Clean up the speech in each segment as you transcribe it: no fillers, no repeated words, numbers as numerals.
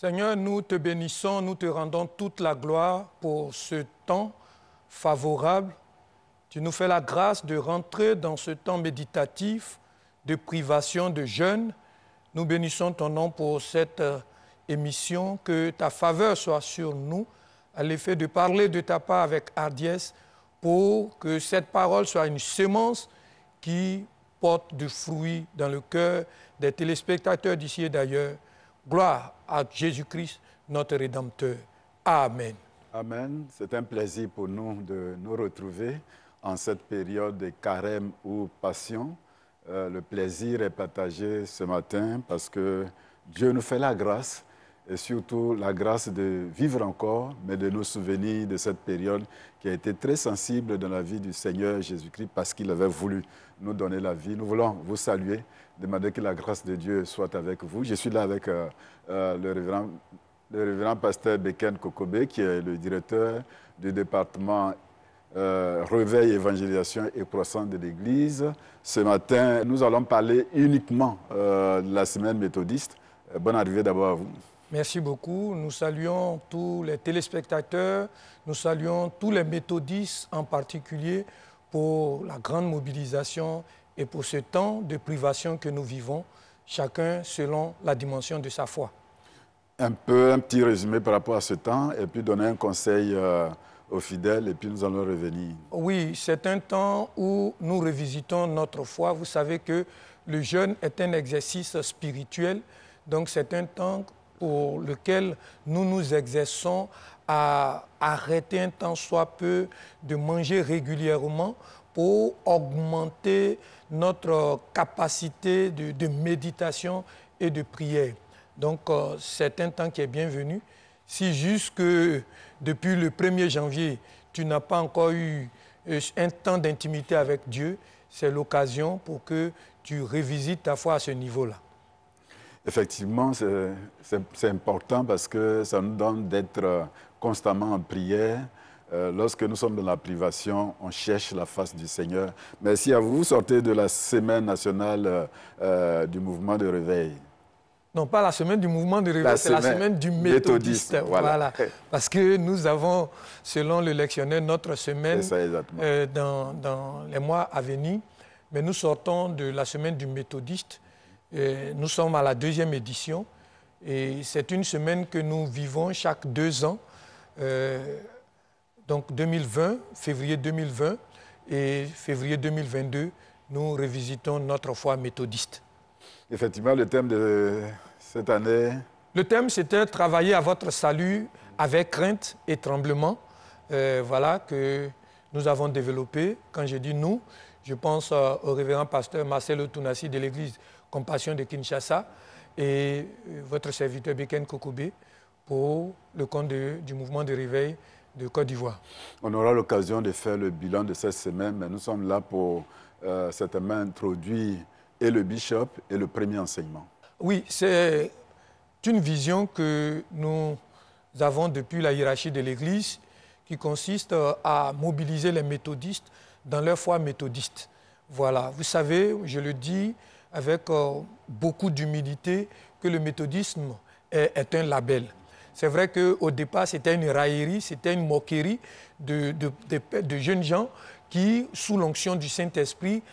Seigneur, nous te bénissons, nous te rendons toute la gloire pour ce temps favorable. Tu nous fais la grâce de rentrer dans ce temps méditatif, de privation, de jeûne. Nous bénissons ton nom pour cette émission, que ta faveur soit sur nous, à l'effet de parler de ta part avec hardiesse, pour que cette parole soit une semence qui porte du fruit dans le cœur des téléspectateurs d'ici et d'ailleurs. Gloire à Jésus-Christ, notre Rédempteur. Amen. Amen. C'est un plaisir pour nous de nous retrouver en cette période de carême ou passion. Le plaisir est partagé ce matin parce que Dieu nous fait la grâce et surtout la grâce de vivre encore, mais de nous souvenir de cette période qui a été très sensible dans la vie du Seigneur Jésus-Christ parce qu'il avait voulu nous donner la vie. Nous voulons vous saluer, demander que la grâce de Dieu soit avec vous. Je suis là avec le révérend pasteur Beken Kokobé, qui est le directeur du département Réveil, Évangélisation et Croissance de l'Église. Ce matin, nous allons parler uniquement de la semaine méthodiste. Bonne arrivée d'abord à vous. Merci beaucoup. Nous saluons tous les téléspectateurs, nous saluons tous les méthodistes en particulier pour la grande mobilisation et pour ce temps de privation que nous vivons, chacun selon la dimension de sa foi. Un petit résumé par rapport à ce temps et puis donner un conseil aux fidèles et puis nous allons revenir. Oui, c'est un temps où nous revisitons notre foi. Vous savez que le jeûne est un exercice spirituel, donc c'est un temps pour lequel nous nous exerçons à arrêter un temps soit peu de manger régulièrement pour augmenter notre capacité de méditation et de prière. Donc, c'est un temps qui est bienvenu. Si jusque depuis le 1er janvier, tu n'as pas encore eu un temps d'intimité avec Dieu, c'est l'occasion pour que tu revisites ta foi à ce niveau-là. Effectivement, c'est important parce que ça nous donne d'être constamment en prière. Lorsque nous sommes dans la privation, on cherche la face du Seigneur. Merci à vous. Vous sortez de la semaine nationale du mouvement de réveil. Non, pas la semaine du mouvement de réveil, c'est la semaine du méthodiste. Voilà. Parce que nous avons, selon le lectionnaire, notre semaine dans les mois à venir. Mais nous sortons de la semaine du méthodiste. Nous sommes à la 2e édition. Et c'est une semaine que nous vivons chaque 2 ans. Donc 2020, février 2020 et février 2022, nous revisitons notre foi méthodiste. Effectivement, le thème de cette année... Le thème, c'était « Travailler à votre salut avec crainte et tremblement ». Voilà que nous avons développé. Quand je dis « nous », je pense au révérend pasteur Marcelo Tounassi de l'église Compassion de Kinshasa et votre serviteur Beken Kokobé pour le compte du mouvement de réveil de Côte d'Ivoire. On aura l'occasion de faire le bilan de cette semaine, mais nous sommes là pour certainement introduire et le bishop et le premier enseignement. Oui, c'est une vision que nous avons depuis la hiérarchie de l'Église qui consiste à mobiliser les méthodistes dans leur foi méthodiste. Voilà, vous savez, je le dis avec beaucoup d'humilité, que le méthodisme est un label. C'est vrai qu'au départ, c'était une raillerie, c'était une moquerie de jeunes gens qui, sous l'onction du Saint-Esprit,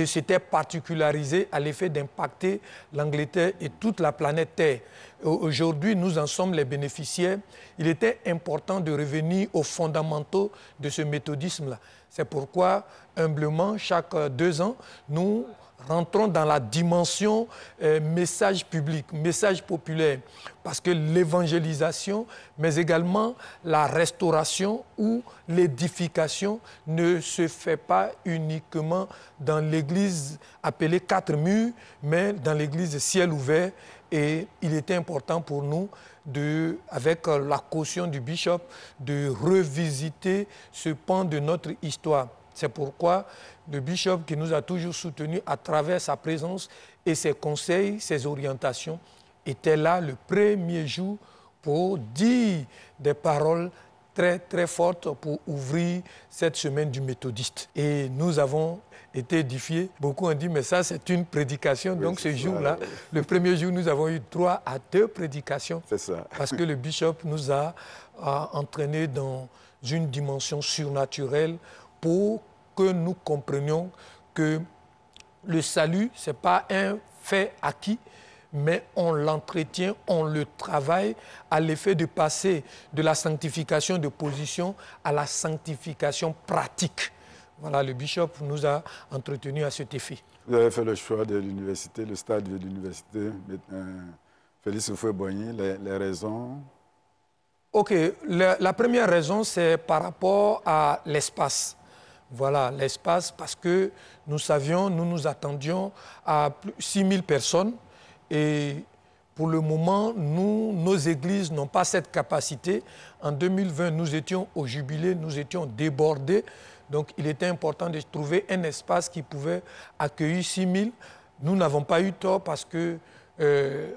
s'étaient particularisés à l'effet d'impacter l'Angleterre et toute la planète Terre. Aujourd'hui, nous en sommes les bénéficiaires. Il était important de revenir aux fondamentaux de ce méthodisme-là. C'est pourquoi, humblement, chaque 2 ans, nous rentrons dans la dimension message public, message populaire, parce que l'évangélisation, mais également la restauration ou l'édification ne se fait pas uniquement dans l'église appelée 4 murs, mais dans l'église ciel ouvert. Et il était important pour nous, avec la caution du bishop, de revisiter ce pan de notre histoire. C'est pourquoi le bishop qui nous a toujours soutenus à travers sa présence et ses conseils, ses orientations, était là le premier jour pour dire des paroles très, très forte pour ouvrir cette semaine du méthodiste. Et nous avons été édifiés. Beaucoup ont dit, mais ça, c'est une prédication. Oui, donc, ce jour-là, le premier jour, nous avons eu droit à 2 prédications. C'est ça. Parce que le bishop nous a entraînés dans une dimension surnaturelle pour que nous comprenions que le salut, ce n'est pas un fait acquis, mais on l'entretient, on le travaille à l'effet de passer de la sanctification de position à la sanctification pratique. Voilà, le bishop nous a entretenus à cet effet. Vous avez fait le choix de l'université, le stade de l'université, Félix Houphouët-Boigny, les raisons? Ok, la première raison, c'est par rapport à l'espace. Voilà, l'espace, parce que nous savions, nous nous attendions à 6 000 personnes. Et pour le moment, nos églises n'ont pas cette capacité. En 2020, nous étions au jubilé, nous étions débordés. Donc, il était important de trouver un espace qui pouvait accueillir 6 000. Nous n'avons pas eu tort parce que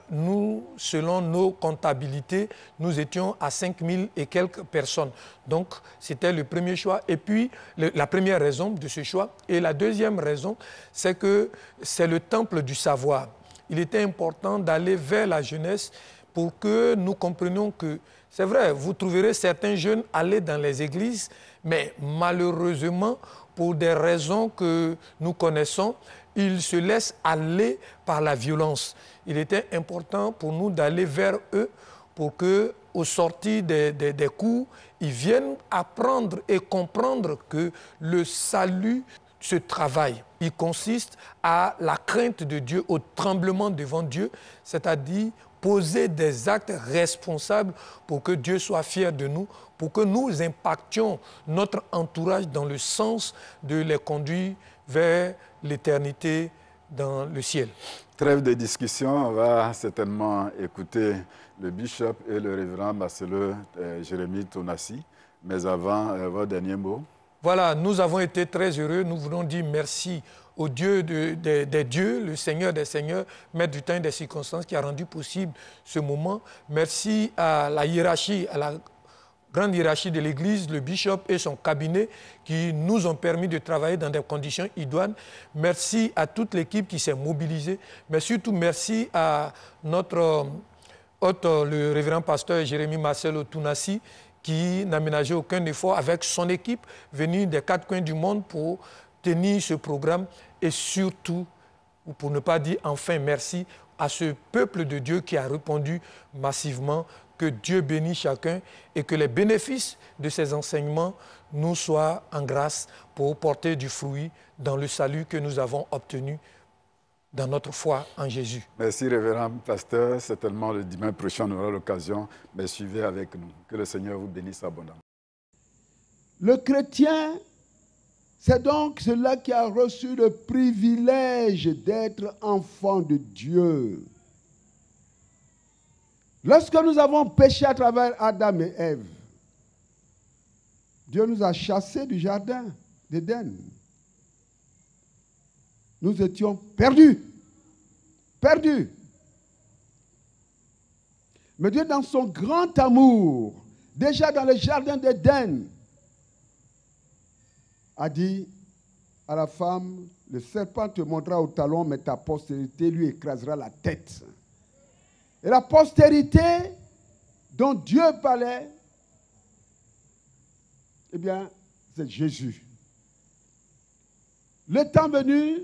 nous, selon nos comptabilités, nous étions à 5 000 et quelques personnes. Donc, c'était le premier choix. Et puis, la première raison de ce choix. Et la deuxième raison, c'est que c'est le temple du savoir. Il était important d'aller vers la jeunesse pour que nous comprenions que, c'est vrai, vous trouverez certains jeunes aller dans les églises, mais malheureusement, pour des raisons que nous connaissons, ils se laissent aller par la violence. Il était important pour nous d'aller vers eux pour qu'au sortir des cours, ils viennent apprendre et comprendre que le salut se travaille. Il consiste à la crainte de Dieu, au tremblement devant Dieu, c'est-à-dire poser des actes responsables pour que Dieu soit fier de nous, pour que nous impactions notre entourage dans le sens de les conduire vers l'éternité dans le ciel. Trêve de discussion, on va certainement écouter le bishop et le révérend Marcelleux Jérémie Tonassi. Mais avant, vos derniers mots. Voilà, nous avons été très heureux. Nous voulons dire merci au Dieu des dieux, le Seigneur des seigneurs, maître du temps et des circonstances qui a rendu possible ce moment. Merci à la hiérarchie, à la grande hiérarchie de l'Église, le bishop et son cabinet qui nous ont permis de travailler dans des conditions idoines. Merci à toute l'équipe qui s'est mobilisée, mais surtout merci à notre hôte, le révérend pasteur Jérémie Marcelleux Tonassi, qui n'a ménagé aucun effort avec son équipe venue des 4 coins du monde pour tenir ce programme et surtout, pour ne pas dire enfin merci, à ce peuple de Dieu qui a répondu massivement. Que Dieu bénisse chacun et que les bénéfices de ces enseignements nous soient en grâce pour porter du fruit dans le salut que nous avons obtenu dans notre foi en Jésus. Merci, révérend pasteur. Certainement, le dimanche prochain, on aura l'occasion, mais suivez avec nous. Que le Seigneur vous bénisse abondamment. Le chrétien, c'est donc celui qui a reçu le privilège d'être enfant de Dieu. Lorsque nous avons péché à travers Adam et Ève, Dieu nous a chassés du jardin d'Éden. Nous étions perdus. Perdus. Mais Dieu, dans son grand amour, déjà dans le jardin d'Éden, a dit à la femme, le serpent te montrera au talon, mais ta postérité lui écrasera la tête. Et la postérité dont Dieu parlait, eh bien, c'est Jésus. Le temps venu,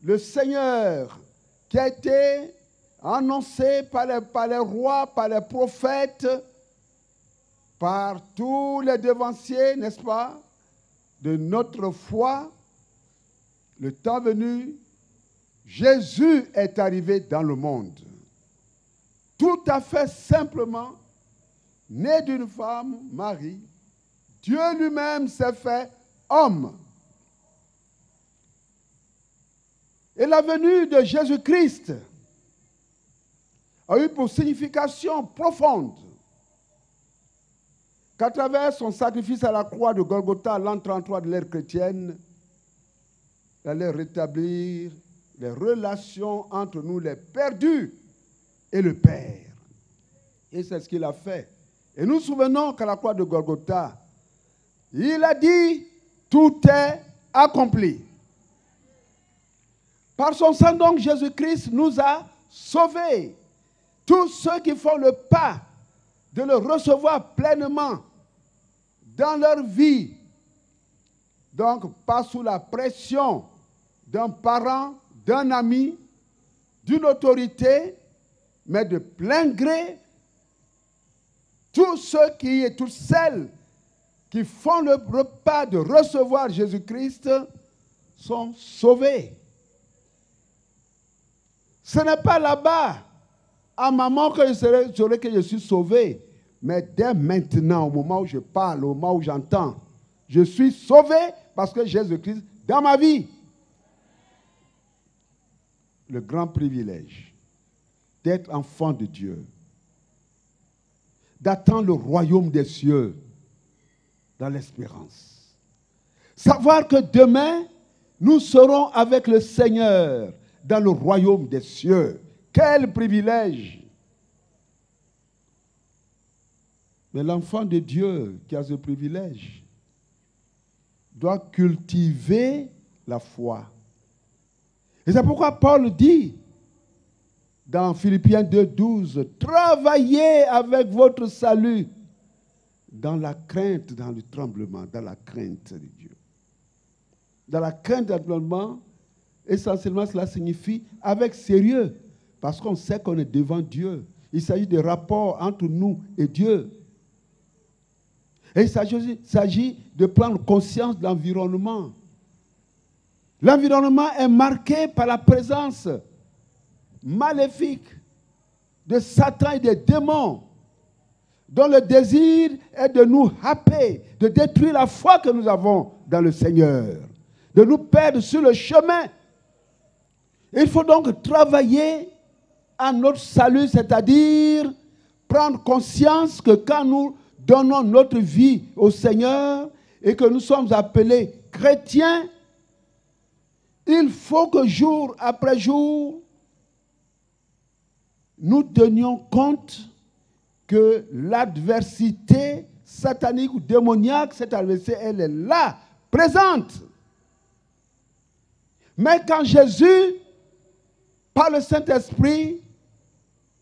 le Seigneur qui a été annoncé par les rois, par les prophètes, par tous les devanciers, n'est-ce pas, de notre foi, le temps venu, Jésus est arrivé dans le monde. Tout à fait simplement, né d'une femme, Marie, Dieu lui-même s'est fait homme. Et la venue de Jésus-Christ a eu pour signification profonde qu'à travers son sacrifice à la croix de Golgotha, l'an 33 de l'ère chrétienne, il allait rétablir les relations entre nous, les perdus, et le Père. Et c'est ce qu'il a fait. Et nous nous souvenons qu'à la croix de Golgotha, il a dit, tout est accompli. Par son sang donc, Jésus-Christ nous a sauvés. Tous ceux qui font le pas de le recevoir pleinement dans leur vie, donc pas sous la pression d'un parent, d'un ami, d'une autorité, mais de plein gré, tous ceux qui et toutes celles qui font le pas de recevoir Jésus-Christ sont sauvés. Ce n'est pas là-bas, à maman, que je saurai que je suis sauvé, mais dès maintenant, au moment où je parle, au moment où j'entends, je suis sauvé parce que Jésus-Christ dans ma vie. Le grand privilège d'être enfant de Dieu, d'attendre le royaume des cieux dans l'espérance. Savoir que demain, nous serons avec le Seigneur dans le royaume des cieux. Quel privilège! Mais l'enfant de Dieu qui a ce privilège doit cultiver la foi. Et c'est pourquoi Paul dit dans Philippiens 2,12, travaillez avec votre salut dans la crainte, dans le tremblement, dans la crainte de Dieu. Dans la crainte et le tremblement, essentiellement cela signifie avec sérieux, parce qu'on sait qu'on est devant Dieu. Il s'agit de rapports entre nous et Dieu. Et il s'agit de prendre conscience de l'environnement. L'environnement est marqué par la présence maléfique de Satan et des démons, dont le désir est de nous happer, de détruire la foi que nous avons dans le Seigneur, de nous perdre sur le chemin. Il faut donc travailler à notre salut, c'est-à-dire prendre conscience que quand nous donnons notre vie au Seigneur et que nous sommes appelés chrétiens, il faut que jour après jour, nous tenions compte que l'adversité satanique ou démoniaque, cette adversité, elle est là, présente. Mais quand Jésus, par le Saint-Esprit,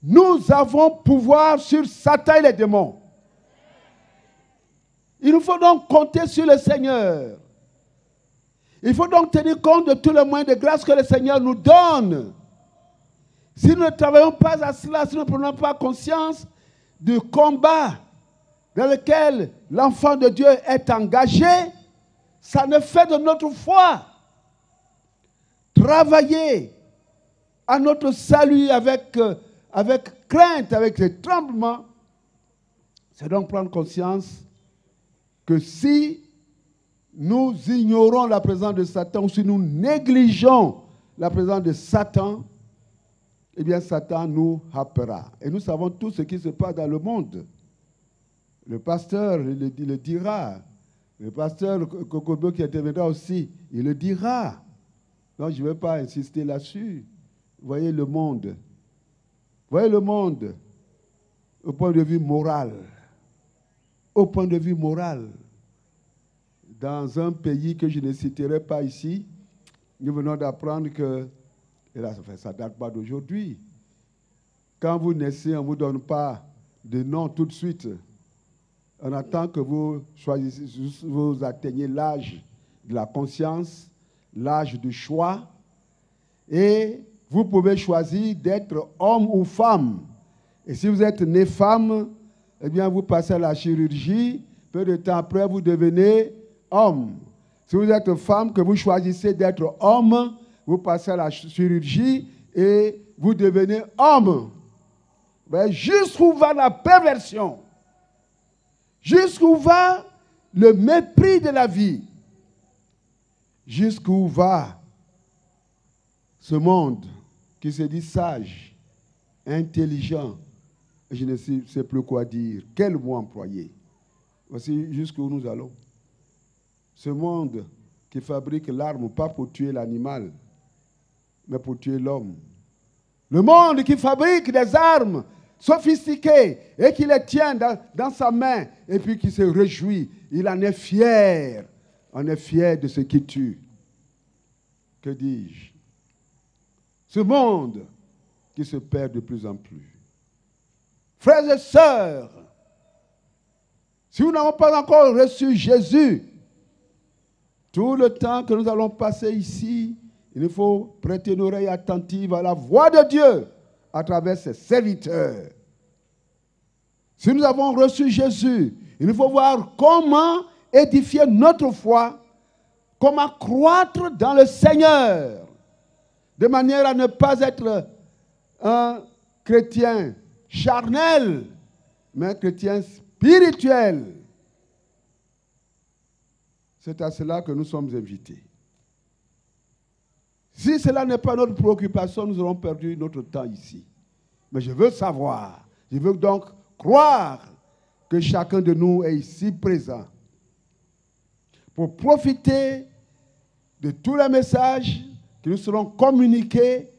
nous avons pouvoir sur Satan et les démons. Il nous faut donc compter sur le Seigneur. Il faut donc tenir compte de tous les moyens de grâce que le Seigneur nous donne. Si nous ne travaillons pas à cela, si nous ne prenons pas conscience du combat dans lequel l'enfant de Dieu est engagé, ça ne fait de notre foi. Travailler à notre salut avec crainte, avec les tremblements, c'est donc prendre conscience que si nous ignorons la présence de Satan, ou si nous négligeons la présence de Satan, eh bien Satan nous happera. Et nous savons tout ce qui se passe dans le monde. Le pasteur il le dira. Le pasteur Kokobo qui interviendra aussi, il le dira. Donc je ne vais pas insister là-dessus. Voyez le monde. Voyez le monde au point de vue moral. Au point de vue moral. Dans un pays que je ne citerai pas ici, nous venons d'apprendre que, et là ça ne date pas d'aujourd'hui, quand vous naissez, on ne vous donne pas de nom tout de suite. On attend que vous atteignez l'âge de la conscience, l'âge du choix, et vous pouvez choisir d'être homme ou femme. Et si vous êtes né femme, eh bien vous passez à la chirurgie, peu de temps après vous devenez homme. Si vous êtes femme, que vous choisissez d'être homme, vous passez à la chirurgie et vous devenez homme. Mais jusqu'où va la perversion? Jusqu'où va le mépris de la vie? Jusqu'où va ce monde qui se dit sage, intelligent, je ne sais plus quoi dire, quel mot employer? Voici jusqu'où nous allons. Ce monde qui fabrique l'arme, pas pour tuer l'animal, mais pour tuer l'homme. Le monde qui fabrique des armes, sophistiqués et qui les tient dans sa main et puis qui se réjouit. Il en est fier. On est fier de ce qui tue. Que dis-je? Ce monde qui se perd de plus en plus. Frères et sœurs, si nous n'avons pas encore reçu Jésus, tout le temps que nous allons passer ici, il faut prêter une oreille attentive à la voix de Dieu à travers ses serviteurs. Si nous avons reçu Jésus, il faut voir comment édifier notre foi, comment croître dans le Seigneur, de manière à ne pas être un chrétien charnel, mais un chrétien spirituel. C'est à cela que nous sommes invités. Si cela n'est pas notre préoccupation, nous aurons perdu notre temps ici. Mais je veux savoir, je veux donc croire que chacun de nous est ici présent pour profiter de tous les messages qui nous seront communiqués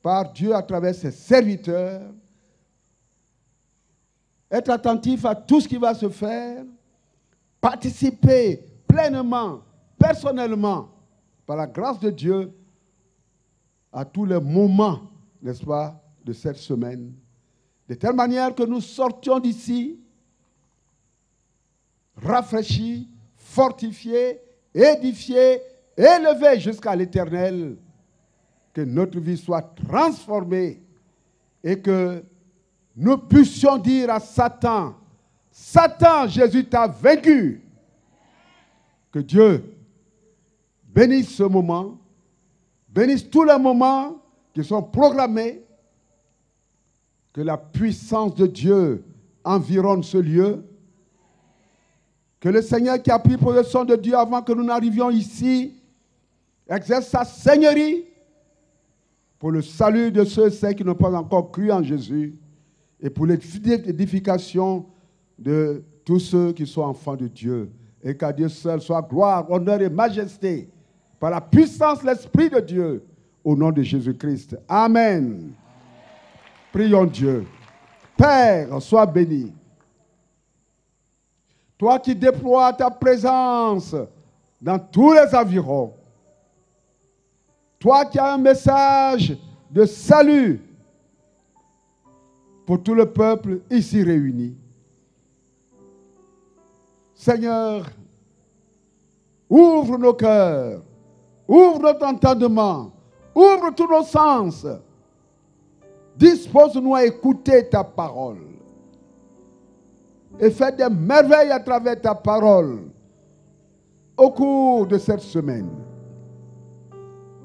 par Dieu à travers ses serviteurs, être attentif à tout ce qui va se faire, participer pleinement, personnellement, par la grâce de Dieu, à tous les moments, n'est-ce pas, de cette semaine, de telle manière que nous sortions d'ici rafraîchis, fortifiés, édifiés, élevés jusqu'à l'éternel, que notre vie soit transformée et que nous puissions dire à Satan, Satan, Jésus t'a vaincu. Que Dieu bénisse ce moment, bénisse tous les moments qui sont programmés, que la puissance de Dieu environne ce lieu, que le Seigneur qui a pris possession de Dieu avant que nous n'arrivions ici exerce sa seigneurie pour le salut de ceux et celles qui n'ont pas encore cru en Jésus et pour l'édification de tous ceux qui sont enfants de Dieu. Et qu'à Dieu seul soit gloire, honneur et majesté par la puissance de l'Esprit de Dieu au nom de Jésus-Christ. Amen. Prions Dieu. Père, sois béni. Toi qui déploies ta présence dans tous les environs. Toi qui as un message de salut pour tout le peuple ici réuni. Seigneur, ouvre nos cœurs, ouvre notre entendement, ouvre tous nos sens. Dispose-nous à écouter ta parole. Et fais des merveilles à travers ta parole au cours de cette semaine.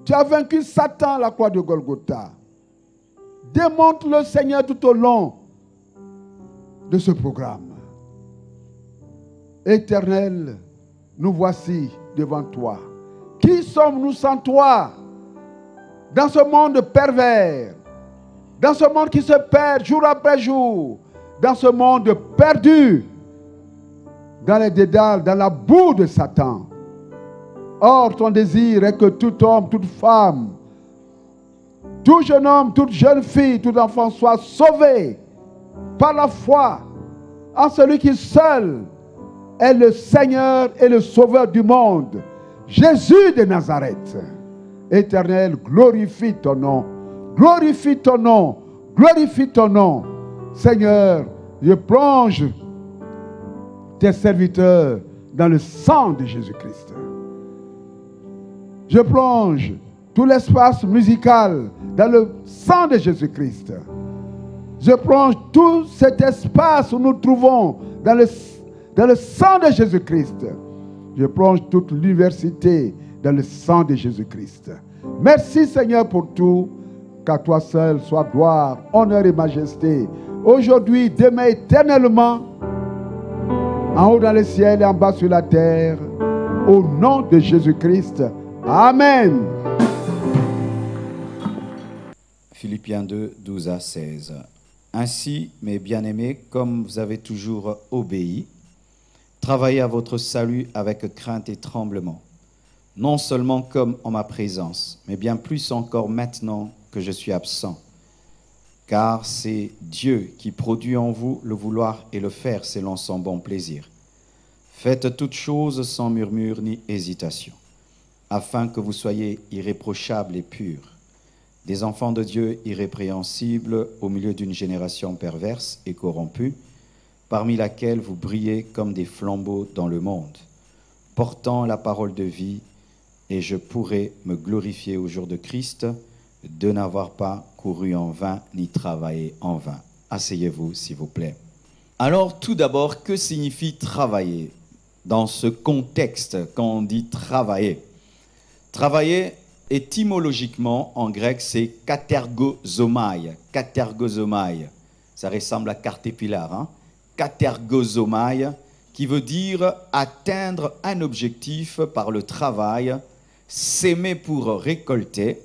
Tu as vaincu Satan à la croix de Golgotha. Démontre-le, Seigneur, tout au long de ce programme. Éternel, nous voici devant toi. Qui sommes-nous sans toi? Dans ce monde pervers, dans ce monde qui se perd jour après jour, dans ce monde perdu, dans les dédales, dans la boue de Satan. Or, ton désir est que tout homme, toute femme, tout jeune homme, toute jeune fille, tout enfant soit sauvé par la foi en celui qui seul est le Seigneur et le Sauveur du monde, Jésus de Nazareth. Éternel, glorifie ton nom, glorifie ton nom, glorifie ton nom. Seigneur, je plonge tes serviteurs dans le sang de Jésus-Christ. Je plonge tout l'espace musical dans le sang de Jésus-Christ. Je plonge tout cet espace où nous trouvons dans le sang de Jésus-Christ. Je plonge toute l'université dans le sang de Jésus-Christ. Merci Seigneur pour tout. Qu'à toi seul soit gloire, honneur et majesté. Aujourd'hui, demain, éternellement, en haut dans les ciels et en bas sur la terre, au nom de Jésus-Christ. Amen. Philippiens 2, 12 à 16. Ainsi, mes bien-aimés, comme vous avez toujours obéi, travaillez à votre salut avec crainte et tremblement, non seulement comme en ma présence, mais bien plus encore maintenant que je suis absent. car c'est Dieu qui produit en vous le vouloir et le faire selon son bon plaisir. Faites toutes choses sans murmure ni hésitation, afin que vous soyez irréprochables et purs, des enfants de Dieu irrépréhensibles au milieu d'une génération perverse et corrompue, parmi laquelle vous brillez comme des flambeaux dans le monde, portant la parole de vie, et je pourrai me glorifier au jour de Christ, de n'avoir pas couru en vain ni travaillé en vain. Asseyez-vous, s'il vous plaît. Alors, tout d'abord, que signifie travailler? Dans ce contexte, quand on dit travailler. Travailler, étymologiquement, en grec, c'est katergozomai. Katergozomai. Ça ressemble à caterpillar, hein? Katergozomai, qui veut dire atteindre un objectif par le travail, s'aimer pour récolter,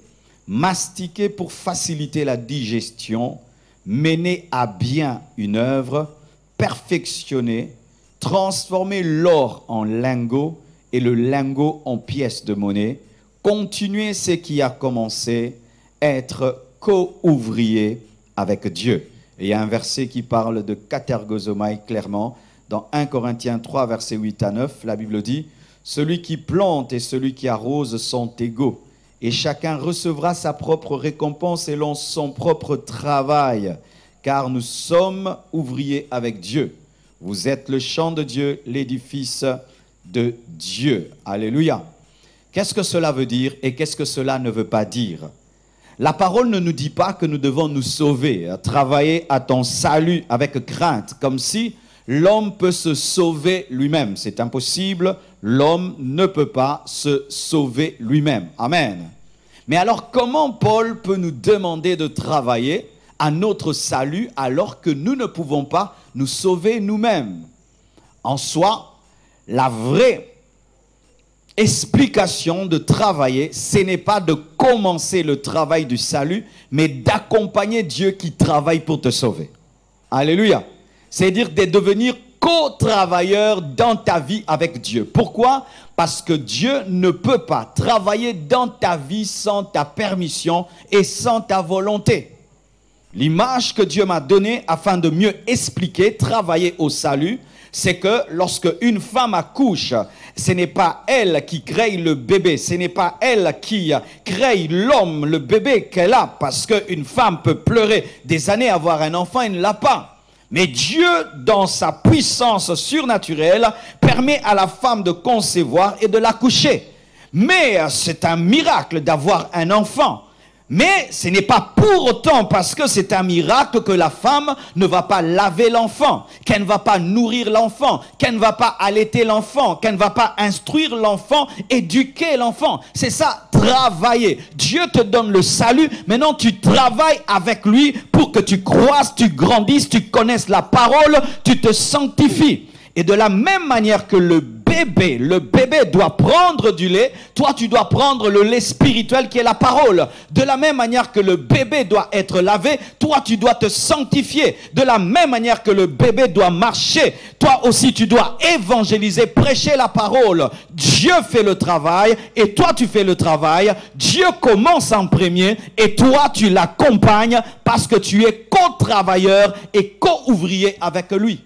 mastiquer pour faciliter la digestion, mener à bien une œuvre, perfectionner, transformer l'or en lingot et le lingot en pièce de monnaie, continuer ce qui a commencé, être co-ouvrier avec Dieu. Et il y a un verset qui parle de katergozomai clairement. Dans 1 Corinthiens 3, versets 8 à 9, la Bible dit « Celui qui plante et celui qui arrose sont égaux, et chacun recevra sa propre récompense selon son propre travail, car nous sommes ouvriers avec Dieu. Vous êtes le champ de Dieu, l'édifice de Dieu. » Alléluia. Qu'est-ce que cela veut dire et qu'est-ce que cela ne veut pas dire? La parole ne nous dit pas que nous devons nous sauver, travailler à ton salut avec crainte, comme si l'homme peut se sauver lui-même. C'est impossible, l'homme ne peut pas se sauver lui-même. Amen. Mais alors, comment Paul peut nous demander de travailler à notre salut alors que nous ne pouvons pas nous sauver nous-mêmes? En soi, la vraie explication de travailler, ce n'est pas de commencer le travail du salut, mais d'accompagner Dieu qui travaille pour te sauver. Alléluia. C'est-à-dire de devenir co-travailleur dans ta vie avec Dieu. Pourquoi? Parce que Dieu ne peut pas travailler dans ta vie sans ta permission et sans ta volonté. L'image que Dieu m'a donnée afin de mieux expliquer, travailler au salut, c'est que lorsque une femme accouche, ce n'est pas elle qui crée le bébé, ce n'est pas elle qui crée l'homme, le bébé qu'elle a, parce qu'une femme peut pleurer des années à avoir un enfant et ne l'a pas. Mais Dieu, dans sa puissance surnaturelle, permet à la femme de concevoir et de l'accoucher. Mais c'est un miracle d'avoir un enfant. Mais ce n'est pas pour autant parce que c'est un miracle que la femme ne va pas laver l'enfant, qu'elle ne va pas nourrir l'enfant, qu'elle ne va pas allaiter l'enfant, qu'elle ne va pas instruire l'enfant, éduquer l'enfant. C'est ça, travailler. Dieu te donne le salut, maintenant tu travailles avec lui pour que tu croisses, tu grandisses, tu connaisses la parole, tu te sanctifies. Et de la même manière que le bébé doit prendre du lait, toi tu dois prendre le lait spirituel qui est la parole. De la même manière que le bébé doit être lavé, toi tu dois te sanctifier. De la même manière que le bébé doit marcher, toi aussi tu dois évangéliser, prêcher la parole. Dieu fait le travail et toi tu fais le travail. Dieu commence en premier et toi tu l'accompagnes parce que tu es co-travailleur et co-ouvrier avec lui.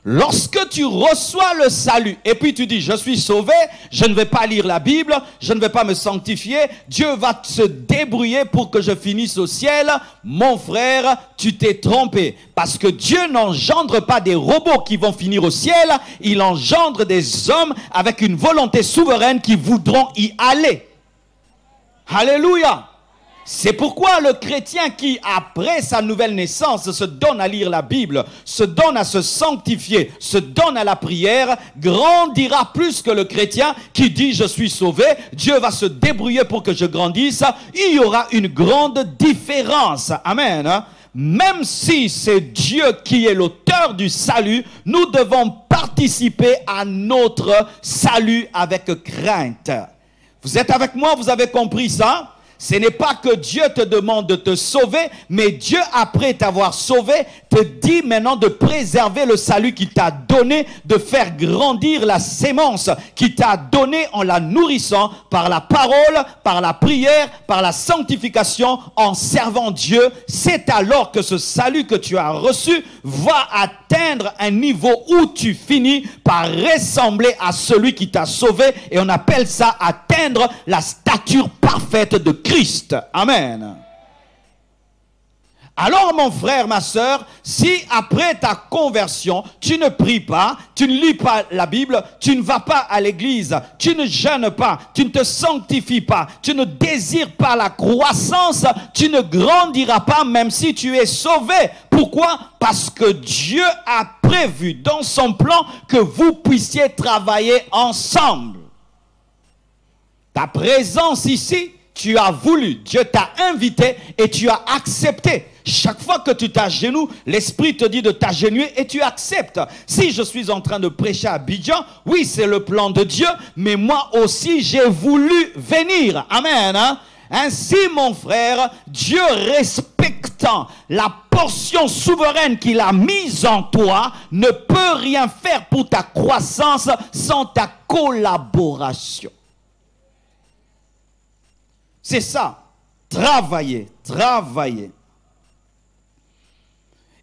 Lorsque tu reçois le salut et puis tu dis je suis sauvé, je ne vais pas lire la Bible, je ne vais pas me sanctifier, Dieu va se débrouiller pour que je finisse au ciel. Mon frère, tu t'es trompé parce que Dieu n'engendre pas des robots qui vont finir au ciel, il engendre des hommes avec une volonté souveraine qui voudront y aller. Alléluia. C'est pourquoi le chrétien qui, après sa nouvelle naissance, se donne à lire la Bible, se donne à se sanctifier, se donne à la prière, grandira plus que le chrétien qui dit « je suis sauvé », Dieu va se débrouiller pour que je grandisse. Il y aura une grande différence. Amen. Même si c'est Dieu qui est l'auteur du salut, nous devons participer à notre salut avec crainte. Vous êtes avec moi? Vous avez compris ça? Ce n'est pas que Dieu te demande de te sauver, mais Dieu, après t'avoir sauvé, te dit maintenant de préserver le salut qu'il t'a donné, de faire grandir la sémence qu'il t'a donnée en la nourrissant par la parole, par la prière, par la sanctification, en servant Dieu. C'est alors que ce salut que tu as reçu va atteindre un niveau où tu finis par ressembler à celui qui t'a sauvé, et on appelle ça atteindre la stature parfaite de Christ. Amen. Alors mon frère, ma soeur, si après ta conversion, tu ne pries pas, tu ne lis pas la Bible, tu ne vas pas à l'église, tu ne jeûnes pas, tu ne te sanctifies pas, tu ne désires pas la croissance, tu ne grandiras pas même si tu es sauvé. Pourquoi? Parce que Dieu a prévu dans son plan que vous puissiez travailler ensemble. Ta présence ici, tu as voulu, Dieu t'a invité et tu as accepté. Chaque fois que tu t'agenouilles, l'Esprit te dit de t'agenouiller et tu acceptes. Si je suis en train de prêcher à Abidjan, oui, c'est le plan de Dieu, mais moi aussi, j'ai voulu venir. Amen. Hein? Ainsi, mon frère, Dieu respectant la portion souveraine qu'il a mise en toi, ne peut rien faire pour ta croissance sans ta collaboration. C'est ça, travailler, travailler.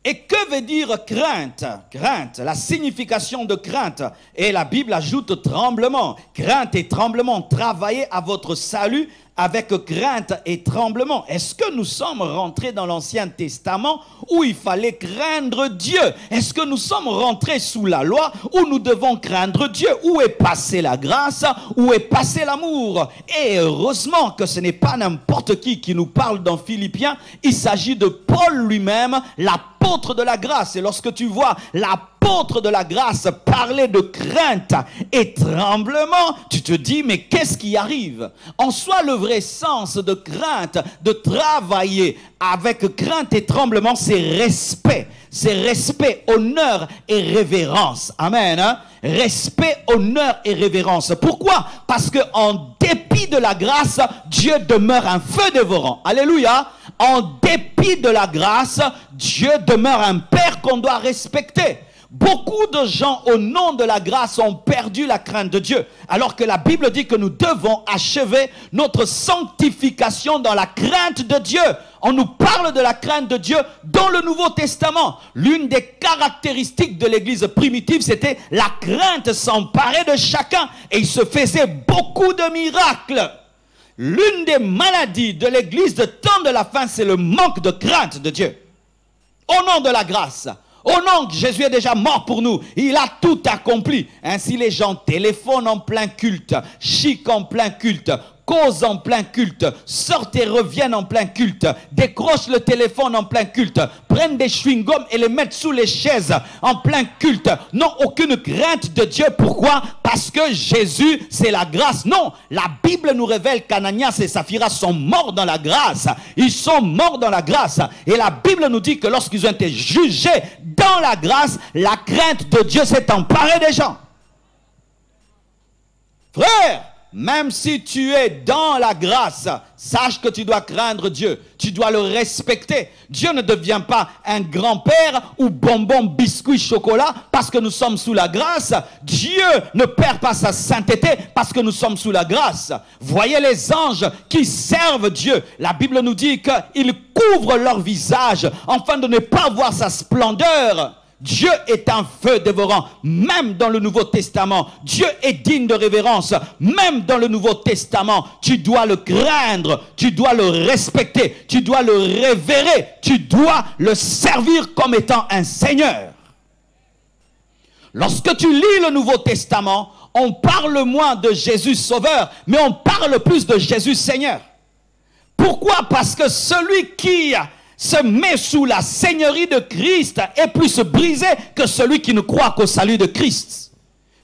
Et que veut dire crainte? Crainte, la signification de crainte. Et la Bible ajoute tremblement. Crainte et tremblement, travaillez à votre salut avec crainte et tremblement. Est-ce que nous sommes rentrés dans l'Ancien Testament où il fallait craindre Dieu? Est-ce que nous sommes rentrés sous la loi où nous devons craindre Dieu? Où est passée la grâce? Où est passé l'amour? Et heureusement que ce n'est pas n'importe qui nous parle dans Philippiens. Il s'agit de Paul lui-même, l'apôtre de la grâce. Et lorsque tu vois l'apôtre de la grâce parler de crainte et tremblement, tu te dis, mais qu'est-ce qui arrive? En soi, le vrai sens de crainte, de travailler avec crainte et tremblement, c'est respect. C'est respect, honneur et révérence. Amen. Hein? Respect, honneur et révérence. Pourquoi? Parce que en dépit de la grâce, Dieu demeure un feu dévorant. Alléluia. En dépit de la grâce, Dieu demeure un Père qu'on doit respecter. Beaucoup de gens, au nom de la grâce, ont perdu la crainte de Dieu. Alors que la Bible dit que nous devons achever notre sanctification dans la crainte de Dieu. On nous parle de la crainte de Dieu dans le Nouveau Testament. L'une des caractéristiques de l'Église primitive, c'était la crainte s'emparer de chacun. Et il se faisait beaucoup de miracles. L'une des maladies de l'Église de temps de la fin, c'est le manque de crainte de Dieu. Au nom de la grâce. Oh non, Jésus est déjà mort pour nous. Il a tout accompli. Ainsi, les gens téléphonent en plein culte, chic en plein culte, causent en plein culte, sortent et reviennent en plein culte, décrochent le téléphone en plein culte, prennent des chewing-gums et les mettent sous les chaises en plein culte. N'ont aucune crainte de Dieu. Pourquoi? Parce que Jésus, c'est la grâce. Non, la Bible nous révèle qu'Ananias et Saphira sont morts dans la grâce. Ils sont morts dans la grâce. Et la Bible nous dit que lorsqu'ils ont été jugés dans la grâce, la crainte de Dieu s'est emparée des gens. Frère, même si tu es dans la grâce, sache que tu dois craindre Dieu. Tu dois le respecter. Dieu ne devient pas un grand-père ou bonbon, biscuit, chocolat parce que nous sommes sous la grâce. Dieu ne perd pas sa sainteté parce que nous sommes sous la grâce. Voyez les anges qui servent Dieu. La Bible nous dit qu'ils couvrent leur visage afin de ne pas voir sa splendeur. Dieu est un feu dévorant, même dans le Nouveau Testament. Dieu est digne de révérence, même dans le Nouveau Testament. Tu dois le craindre, tu dois le respecter, tu dois le révérer, tu dois le servir comme étant un Seigneur. Lorsque tu lis le Nouveau Testament, on parle moins de Jésus Sauveur, mais on parle plus de Jésus Seigneur. Pourquoi? Parce que celui qui se met sous la seigneurie de Christ est plus brisé que celui qui ne croit qu'au salut de Christ.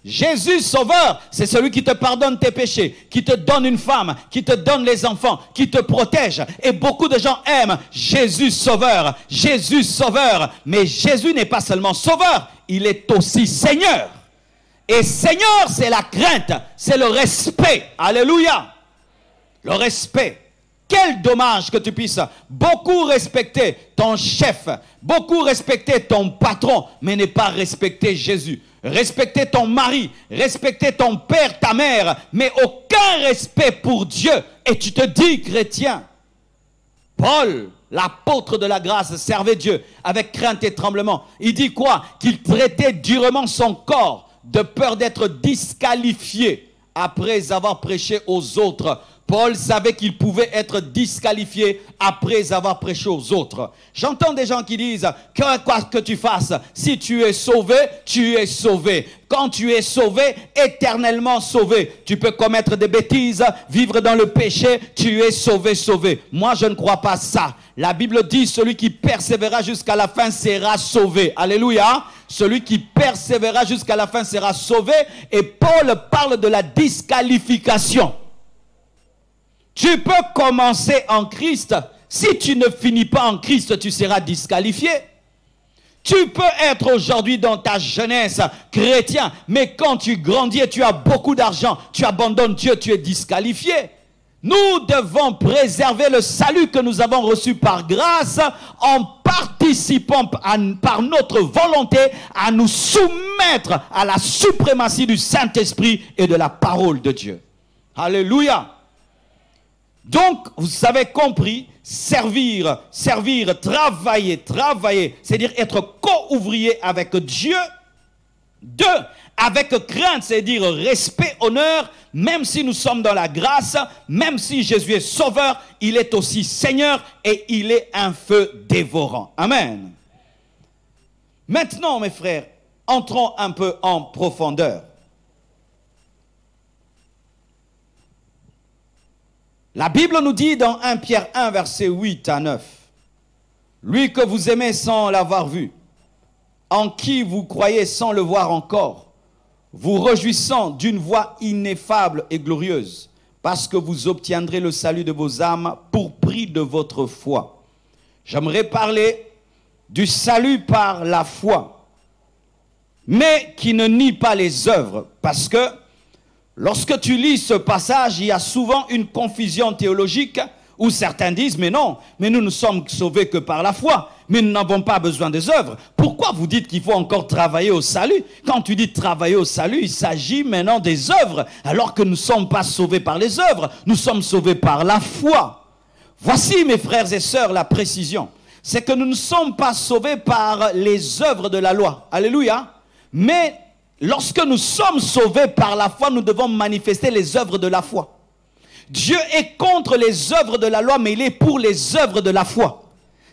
Jésus Sauveur, c'est celui qui te pardonne tes péchés, qui te donne une femme, qui te donne les enfants, qui te protège. Et beaucoup de gens aiment Jésus Sauveur, Jésus Sauveur. Mais Jésus n'est pas seulement Sauveur, il est aussi Seigneur. Et Seigneur, c'est la crainte, c'est le respect. Alléluia. Le respect. Quel dommage que tu puisses beaucoup respecter ton chef, beaucoup respecter ton patron, mais ne pas respecter Jésus. Respecter ton mari, respecter ton père, ta mère, mais aucun respect pour Dieu. Et tu te dis chrétien. Paul, l'apôtre de la grâce, servait Dieu avec crainte et tremblement. Il dit quoi? Qu'il traitait durement son corps de peur d'être disqualifié après avoir prêché aux autres. Paul savait qu'il pouvait être disqualifié après avoir prêché aux autres. J'entends des gens qui disent que quoi que tu fasses, si tu es sauvé, tu es sauvé. Quand tu es sauvé, éternellement sauvé. Tu peux commettre des bêtises, vivre dans le péché, tu es sauvé, sauvé. Moi, je ne crois pas ça. La Bible dit, celui qui persévérera jusqu'à la fin sera sauvé. Alléluia. Celui qui persévérera jusqu'à la fin sera sauvé. Et Paul parle de la disqualification. Tu peux commencer en Christ. Si tu ne finis pas en Christ, tu seras disqualifié. Tu peux être aujourd'hui dans ta jeunesse chrétien, mais quand tu grandis et tu as beaucoup d'argent, tu abandonnes Dieu, tu es disqualifié. Nous devons préserver le salut que nous avons reçu par grâce en participant par notre volonté à nous soumettre à la suprématie du Saint-Esprit et de la parole de Dieu. Alléluia. Donc, vous avez compris, servir, travailler, c'est-à-dire être co-ouvrier avec Dieu. 2, avec crainte, c'est-à-dire respect, honneur, même si nous sommes dans la grâce, même si Jésus est sauveur, il est aussi Seigneur et il est un feu dévorant. Amen. Maintenant, mes frères, entrons un peu en profondeur. La Bible nous dit dans 1 Pierre 1, versets 8 à 9, « Lui que vous aimez sans l'avoir vu, en qui vous croyez sans le voir encore, vous réjouissant d'une voix ineffable et glorieuse, parce que vous obtiendrez le salut de vos âmes pour prix de votre foi. » J'aimerais parler du salut par la foi, mais qui ne nie pas les œuvres, parce que lorsque tu lis ce passage, il y a souvent une confusion théologique où certains disent, mais non, mais nous ne sommes sauvés que par la foi, mais nous n'avons pas besoin des œuvres. Pourquoi vous dites qu'il faut encore travailler au salut? Quand tu dis travailler au salut, il s'agit maintenant des œuvres, alors que nous ne sommes pas sauvés par les œuvres, nous sommes sauvés par la foi. Voici, mes frères et sœurs, la précision. C'est que nous ne sommes pas sauvés par les œuvres de la loi. Alléluia. Mais lorsque nous sommes sauvés par la foi, nous devons manifester les œuvres de la foi. Dieu est contre les œuvres de la loi, mais il est pour les œuvres de la foi.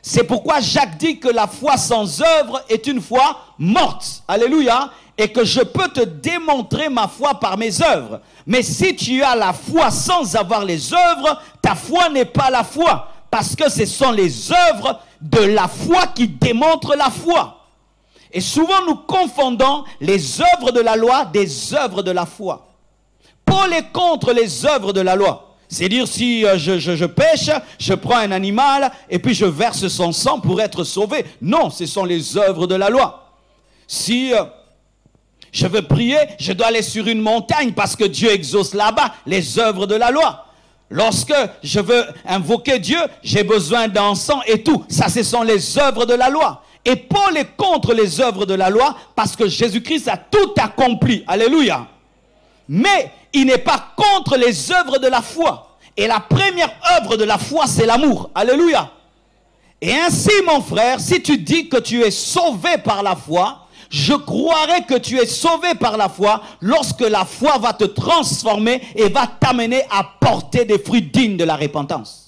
C'est pourquoi Jacques dit que la foi sans œuvre est une foi morte. Alléluia. Et que je peux te démontrer ma foi par mes œuvres. Mais si tu as la foi sans avoir les œuvres, ta foi n'est pas la foi. Parce que ce sont les œuvres de la foi qui démontrent la foi. Et souvent nous confondons les œuvres de la loi des œuvres de la foi. Paul est contre les œuvres de la loi. C'est-à-dire si je pêche, je prends un animal et puis je verse son sang pour être sauvé. Non, ce sont les œuvres de la loi. Si je veux prier, je dois aller sur une montagne parce que Dieu exauce là-bas, les œuvres de la loi. Lorsque je veux invoquer Dieu, j'ai besoin d'encens et tout. Ça, ce sont les œuvres de la loi. Et Paul est contre les œuvres de la loi parce que Jésus-Christ a tout accompli. Alléluia. Mais il n'est pas contre les œuvres de la foi. Et la première œuvre de la foi, c'est l'amour. Alléluia. Et ainsi, mon frère, si tu dis que tu es sauvé par la foi, je croirais que tu es sauvé par la foi lorsque la foi va te transformer et va t'amener à porter des fruits dignes de la repentance.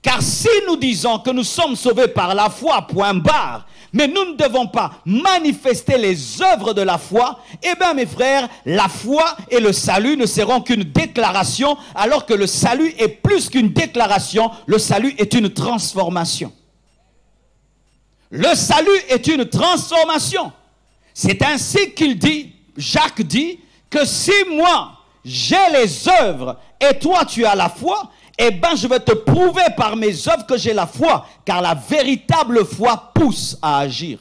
Car si nous disons que nous sommes sauvés par la foi, point barre, mais nous ne devons pas manifester les œuvres de la foi, eh bien mes frères, la foi et le salut ne seront qu'une déclaration, alors que le salut est plus qu'une déclaration, le salut est une transformation. Le salut est une transformation. C'est ainsi qu'il dit, Jacques dit, que si moi j'ai les œuvres et toi tu as la foi, eh bien je vais te prouver par mes œuvres que j'ai la foi, car la véritable foi pousse à agir.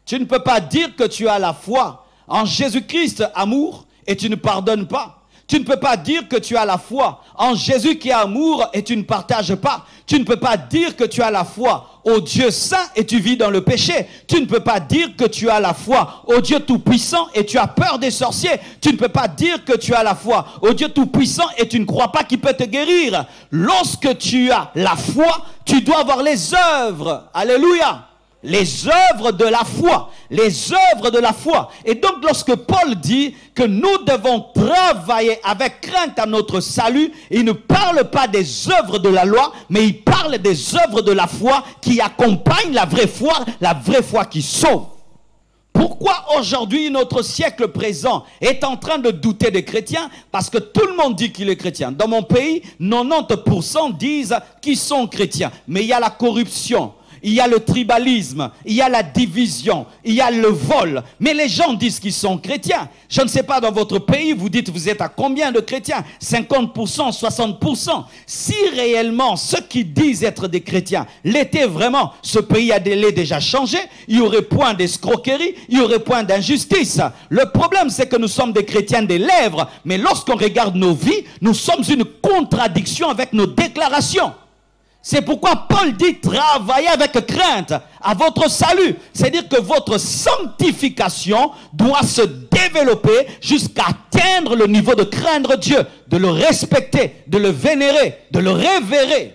Tu ne peux pas dire que tu as la foi en Jésus-Christ, amour, et tu ne pardonnes pas. Tu ne peux pas dire que tu as la foi en Jésus qui est amour et tu ne partages pas. Tu ne peux pas dire que tu as la foi au Dieu saint et tu vis dans le péché. Tu ne peux pas dire que tu as la foi au Dieu tout-puissant et tu as peur des sorciers. Tu ne peux pas dire que tu as la foi au Dieu tout-puissant et tu ne crois pas qu'il peut te guérir. Lorsque tu as la foi, tu dois avoir les œuvres. Alléluia. Les œuvres de la foi, les œuvres de la foi. Et donc lorsque Paul dit que nous devons travailler avec crainte à notre salut, il ne parle pas des œuvres de la loi, mais il parle des œuvres de la foi qui accompagnent la vraie foi qui sauve. Pourquoi aujourd'hui notre siècle présent est en train de douter des chrétiens? Parce que tout le monde dit qu'il est chrétien. Dans mon pays, 90% disent qu'ils sont chrétiens. Mais il y a la corruption. Il y a le tribalisme, il y a la division, il y a le vol. Mais les gens disent qu'ils sont chrétiens. Je ne sais pas, dans votre pays, vous dites vous êtes à combien de chrétiens? 50%, 60%. Si réellement ceux qui disent être des chrétiens l'étaient vraiment, ce pays a déjà changé. Il n'y aurait point d'escroquerie, il n'y aurait point d'injustice. Le problème, c'est que nous sommes des chrétiens des lèvres. Mais lorsqu'on regarde nos vies, nous sommes une contradiction avec nos déclarations. C'est pourquoi Paul dit travaillez avec crainte à votre salut. C'est-à-dire que votre sanctification doit se développer jusqu'à atteindre le niveau de craindre Dieu, de le respecter, de le vénérer, de le révérer.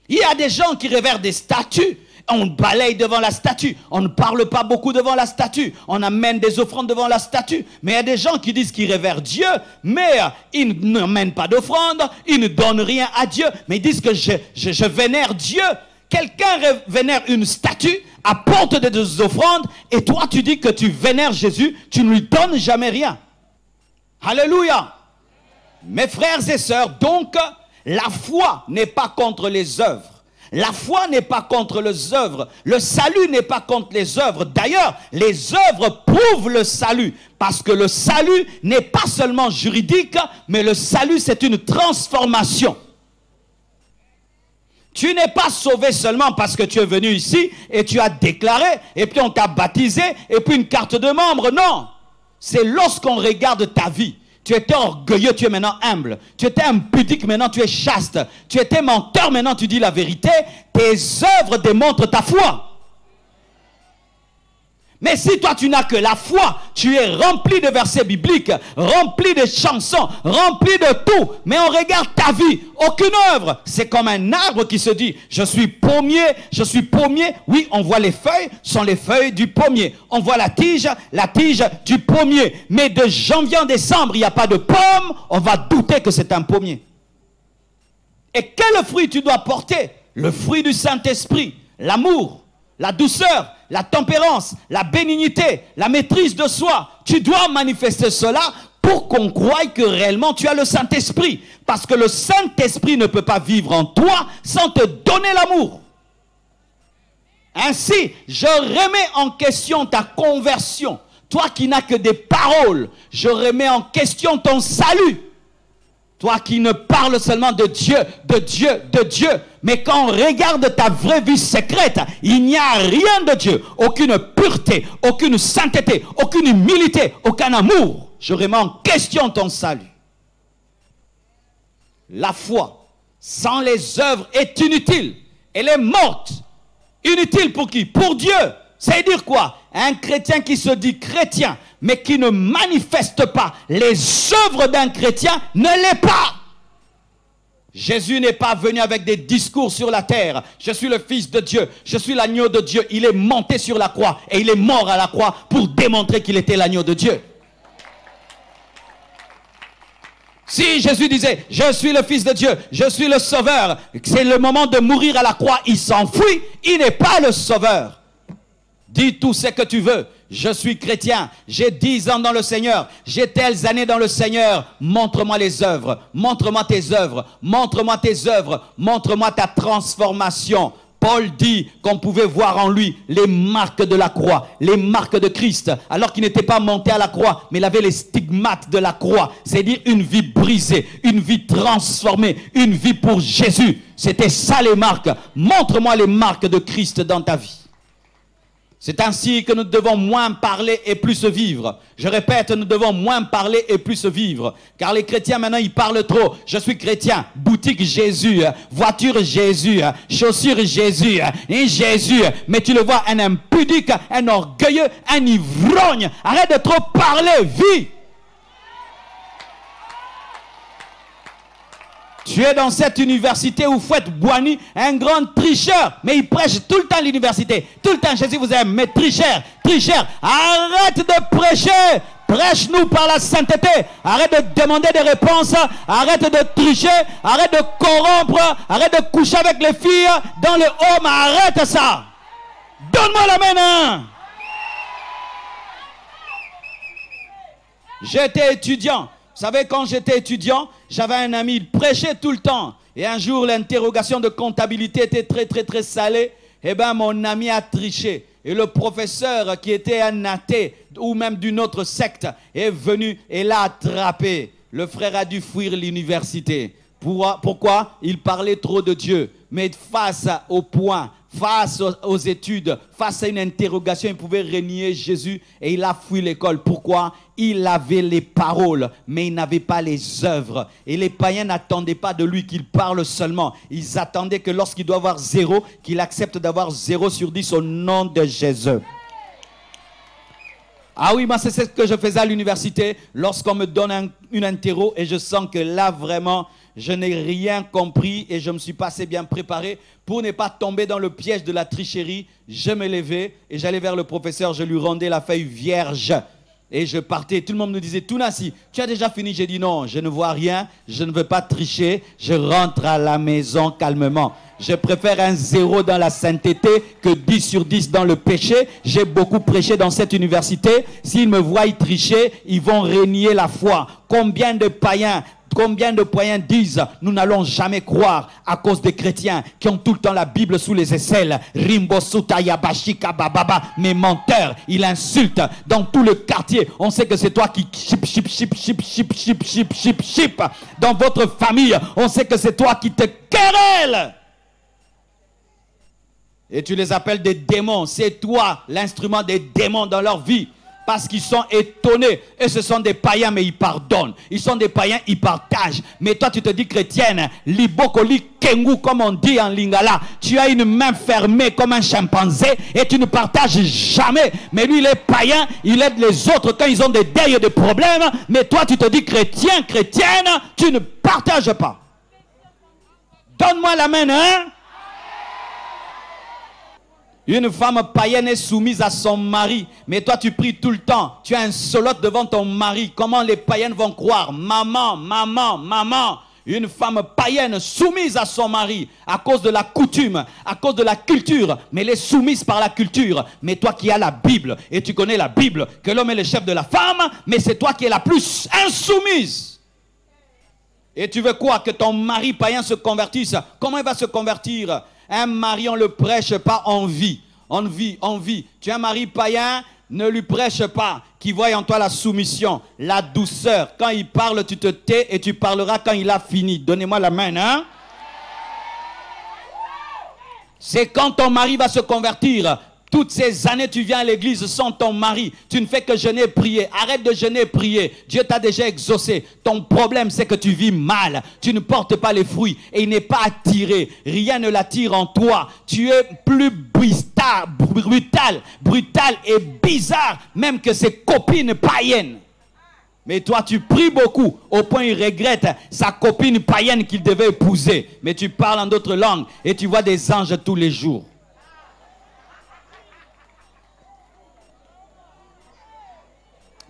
Il y a des gens qui révèrent des statues. On balaye devant la statue. On ne parle pas beaucoup devant la statue. On amène des offrandes devant la statue. Mais il y a des gens qui disent qu'ils révèrent Dieu, mais ils n'amènent pas d'offrande, ils ne donnent rien à Dieu, mais ils disent que je vénère Dieu. Quelqu'un vénère une statue, apporte des offrandes, et toi tu dis que tu vénères Jésus, tu ne lui donnes jamais rien. Alléluia. Mes frères et sœurs, donc, la foi n'est pas contre les œuvres. La foi n'est pas contre les œuvres. Le salut n'est pas contre les œuvres. D'ailleurs, les œuvres prouvent le salut. Parce que le salut n'est pas seulement juridique, mais le salut, c'est une transformation. Tu n'es pas sauvé seulement parce que tu es venu ici et tu as déclaré, et puis on t'a baptisé, et puis une carte de membre. Non. C'est lorsqu'on regarde ta vie. Tu étais orgueilleux, tu es maintenant humble. Tu étais impudique, maintenant tu es chaste. Tu étais menteur, maintenant tu dis la vérité. Tes œuvres démontrent ta foi. Mais si toi tu n'as que la foi, tu es rempli de versets bibliques, rempli de chansons, rempli de tout, mais on regarde ta vie, aucune œuvre. C'est comme un arbre qui se dit, je suis pommier, je suis pommier. Oui, on voit les feuilles, sont les feuilles du pommier. On voit la tige du pommier. Mais de janvier en décembre, il n'y a pas de pomme, on va douter que c'est un pommier. Et quel fruit tu dois porter? Le fruit du Saint-Esprit, l'amour, la douceur, la tempérance, la bénignité, la maîtrise de soi. Tu dois manifester cela pour qu'on croie que réellement tu as le Saint-Esprit. Parce que le Saint-Esprit ne peut pas vivre en toi sans te donner l'amour. Ainsi, je remets en question ta conversion. Toi qui n'as que des paroles, je remets en question ton salut. Toi qui ne parles seulement de Dieu, de Dieu, de Dieu. Mais quand on regarde ta vraie vie secrète, il n'y a rien de Dieu. Aucune pureté, aucune sainteté, aucune humilité, aucun amour. Je remets en question ton salut. La foi, sans les œuvres, est inutile. Elle est morte. Inutile pour qui? Pour Dieu. C'est-à-dire quoi? Un chrétien qui se dit chrétien, mais qui ne manifeste pas les œuvres d'un chrétien, ne l'est pas. Jésus n'est pas venu avec des discours sur la terre. Je suis le Fils de Dieu, je suis l'agneau de Dieu. Il est monté sur la croix et il est mort à la croix pour démontrer qu'il était l'agneau de Dieu. Si Jésus disait, je suis le Fils de Dieu, je suis le Sauveur, c'est le moment de mourir à la croix, il s'enfuit, il n'est pas le Sauveur. Dis tout ce que tu veux. Je suis chrétien, j'ai 10 ans dans le Seigneur, j'ai telles années dans le Seigneur. Montre-moi les œuvres, montre-moi tes œuvres, montre-moi tes œuvres, montre-moi ta transformation. Paul dit qu'on pouvait voir en lui les marques de la croix, les marques de Christ, alors qu'il n'était pas monté à la croix, mais il avait les stigmates de la croix, c'est-à-dire une vie brisée, une vie transformée, une vie pour Jésus. C'était ça les marques. Montre-moi les marques de Christ dans ta vie. C'est ainsi que nous devons moins parler et plus vivre. Je répète, nous devons moins parler et plus vivre. Car les chrétiens maintenant, ils parlent trop. Je suis chrétien, boutique Jésus, voiture Jésus, chaussures Jésus, et Jésus. Mais tu le vois, un impudique, un orgueilleux, un ivrogne. Arrête de trop parler, vis. Tu es dans cette université où Fouette Boigny, un grand tricheur, mais il prêche tout le temps l'université. Tout le temps, Jésus vous aime, mais tricheur, tricheur. Arrête de prêcher. Prêche-nous par la sainteté. Arrête de demander des réponses. Arrête de tricher. Arrête de corrompre. Arrête de coucher avec les filles dans le home. Arrête ça. Donne-moi la main. Hein. J'étais étudiant. Vous savez, quand j'étais étudiant, j'avais un ami, il prêchait tout le temps. Et un jour, l'interrogation de comptabilité était très salée. Eh bien, mon ami a triché. Et le professeur, qui était un athée, ou même d'une autre secte, est venu et l'a attrapé. Le frère a dû fuir l'université. Pourquoi? Il parlait trop de Dieu. Mais face au point, face aux études, face à une interrogation, il pouvait renier Jésus et il a fui l'école. Pourquoi? Il avait les paroles, mais il n'avait pas les œuvres. Et les païens n'attendaient pas de lui qu'il parle seulement. Ils attendaient que lorsqu'il doit avoir 0, qu'il accepte d'avoir 0 sur 10 au nom de Jésus. Ah oui, moi c'est ce que je faisais à l'université lorsqu'on me donne une interro et je sens que là vraiment je n'ai rien compris et je me suis pas assez bien préparé pour ne pas tomber dans le piège de la tricherie. Je me levais et j'allais vers le professeur, je lui rendais la feuille vierge et je partais. Tout le monde me disait, Tounassi, tu as déjà fini? J'ai dit non, je ne vois rien, je ne veux pas tricher, je rentre à la maison calmement. Je préfère un 0 dans la sainteté que 10 sur 10 dans le péché. J'ai beaucoup prêché dans cette université. S'ils me voient tricher, ils vont renier la foi. Combien de païens disent, nous n'allons jamais croire à cause des chrétiens qui ont tout le temps la Bible sous les aisselles. Rimbo Suta Yabashika Bababa, mais menteur, il insulte dans tout le quartier. On sait que c'est toi qui chip. Dans votre famille, on sait que c'est toi qui te querelles. Et tu les appelles des démons. C'est toi l'instrument des démons dans leur vie. Parce qu'ils sont étonnés. Et ce sont des païens, mais ils pardonnent. Ils sont des païens, ils partagent. Mais toi, tu te dis chrétienne. Libokoli kengu, comme on dit en lingala. Tu as une main fermée comme un chimpanzé et tu ne partages jamais. Mais lui, il est païen. Il aide les autres quand ils ont des deuils et des problèmes. Mais toi, tu te dis chrétien, chrétienne. Tu ne partages pas. Donne-moi la main, hein? Une femme païenne est soumise à son mari. Mais toi, tu pries tout le temps. Tu as un solote devant ton mari. Comment les païennes vont croire? Maman, maman, maman. Une femme païenne soumise à son mari à cause de la coutume, à cause de la culture. Mais elle est soumise par la culture. Mais toi qui as la Bible, et tu connais la Bible, que l'homme est le chef de la femme, mais c'est toi qui es la plus insoumise. Et tu veux quoi? Que ton mari païen se convertisse? Comment il va se convertir? Un mari, on ne le prêche pas en vie. En vie. Tu as un mari païen, ne lui prêche pas. Qui voit en toi la soumission, la douceur. Quand il parle, tu te tais et tu parleras quand il a fini. Donnez-moi la main, hein? C'est quand ton mari va se convertir. Toutes ces années, tu viens à l'église sans ton mari. Tu ne fais que jeûner et prier. Arrête de jeûner et prier. Dieu t'a déjà exaucé. Ton problème, c'est que tu vis mal. Tu ne portes pas les fruits. Et il n'est pas attiré. Rien ne l'attire en toi. Tu es plus brutal et bizarre, même que ses copines païennes. Mais toi, tu pries beaucoup, au point il regrette sa copine païenne qu'il devait épouser. Mais tu parles en d'autres langues et tu vois des anges tous les jours.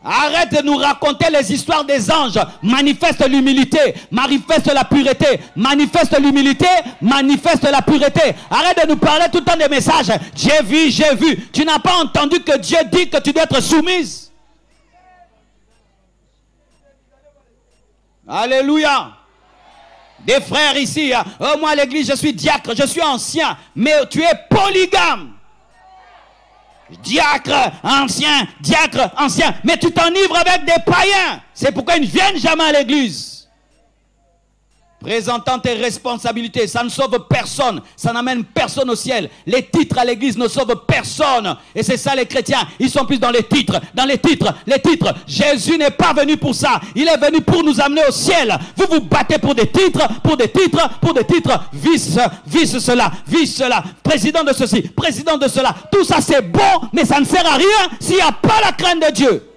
Arrête de nous raconter les histoires des anges. Manifeste l'humilité, manifeste la pureté, manifeste l'humilité, manifeste la pureté. Arrête de nous parler tout le temps des messages. J'ai vu. Tu n'as pas entendu que Dieu dit que tu dois être soumise? Alléluia. Des frères ici, oh, moi à l'église je suis diacre, je suis ancien, mais tu es polygame. Diacre, ancien, mais tu t'enivres avec des païens. C'est pourquoi ils ne viennent jamais à l'église. Présentant tes responsabilités, ça ne sauve personne, ça n'amène personne au ciel. Les titres à l'église ne sauvent personne. Et c'est ça les chrétiens, ils sont plus dans les titres, les titres. Jésus n'est pas venu pour ça, il est venu pour nous amener au ciel. Vous vous battez pour des titres, vice cela, président de ceci, président de cela. Tout ça c'est bon, mais ça ne sert à rien s'il n'y a pas la crainte de Dieu.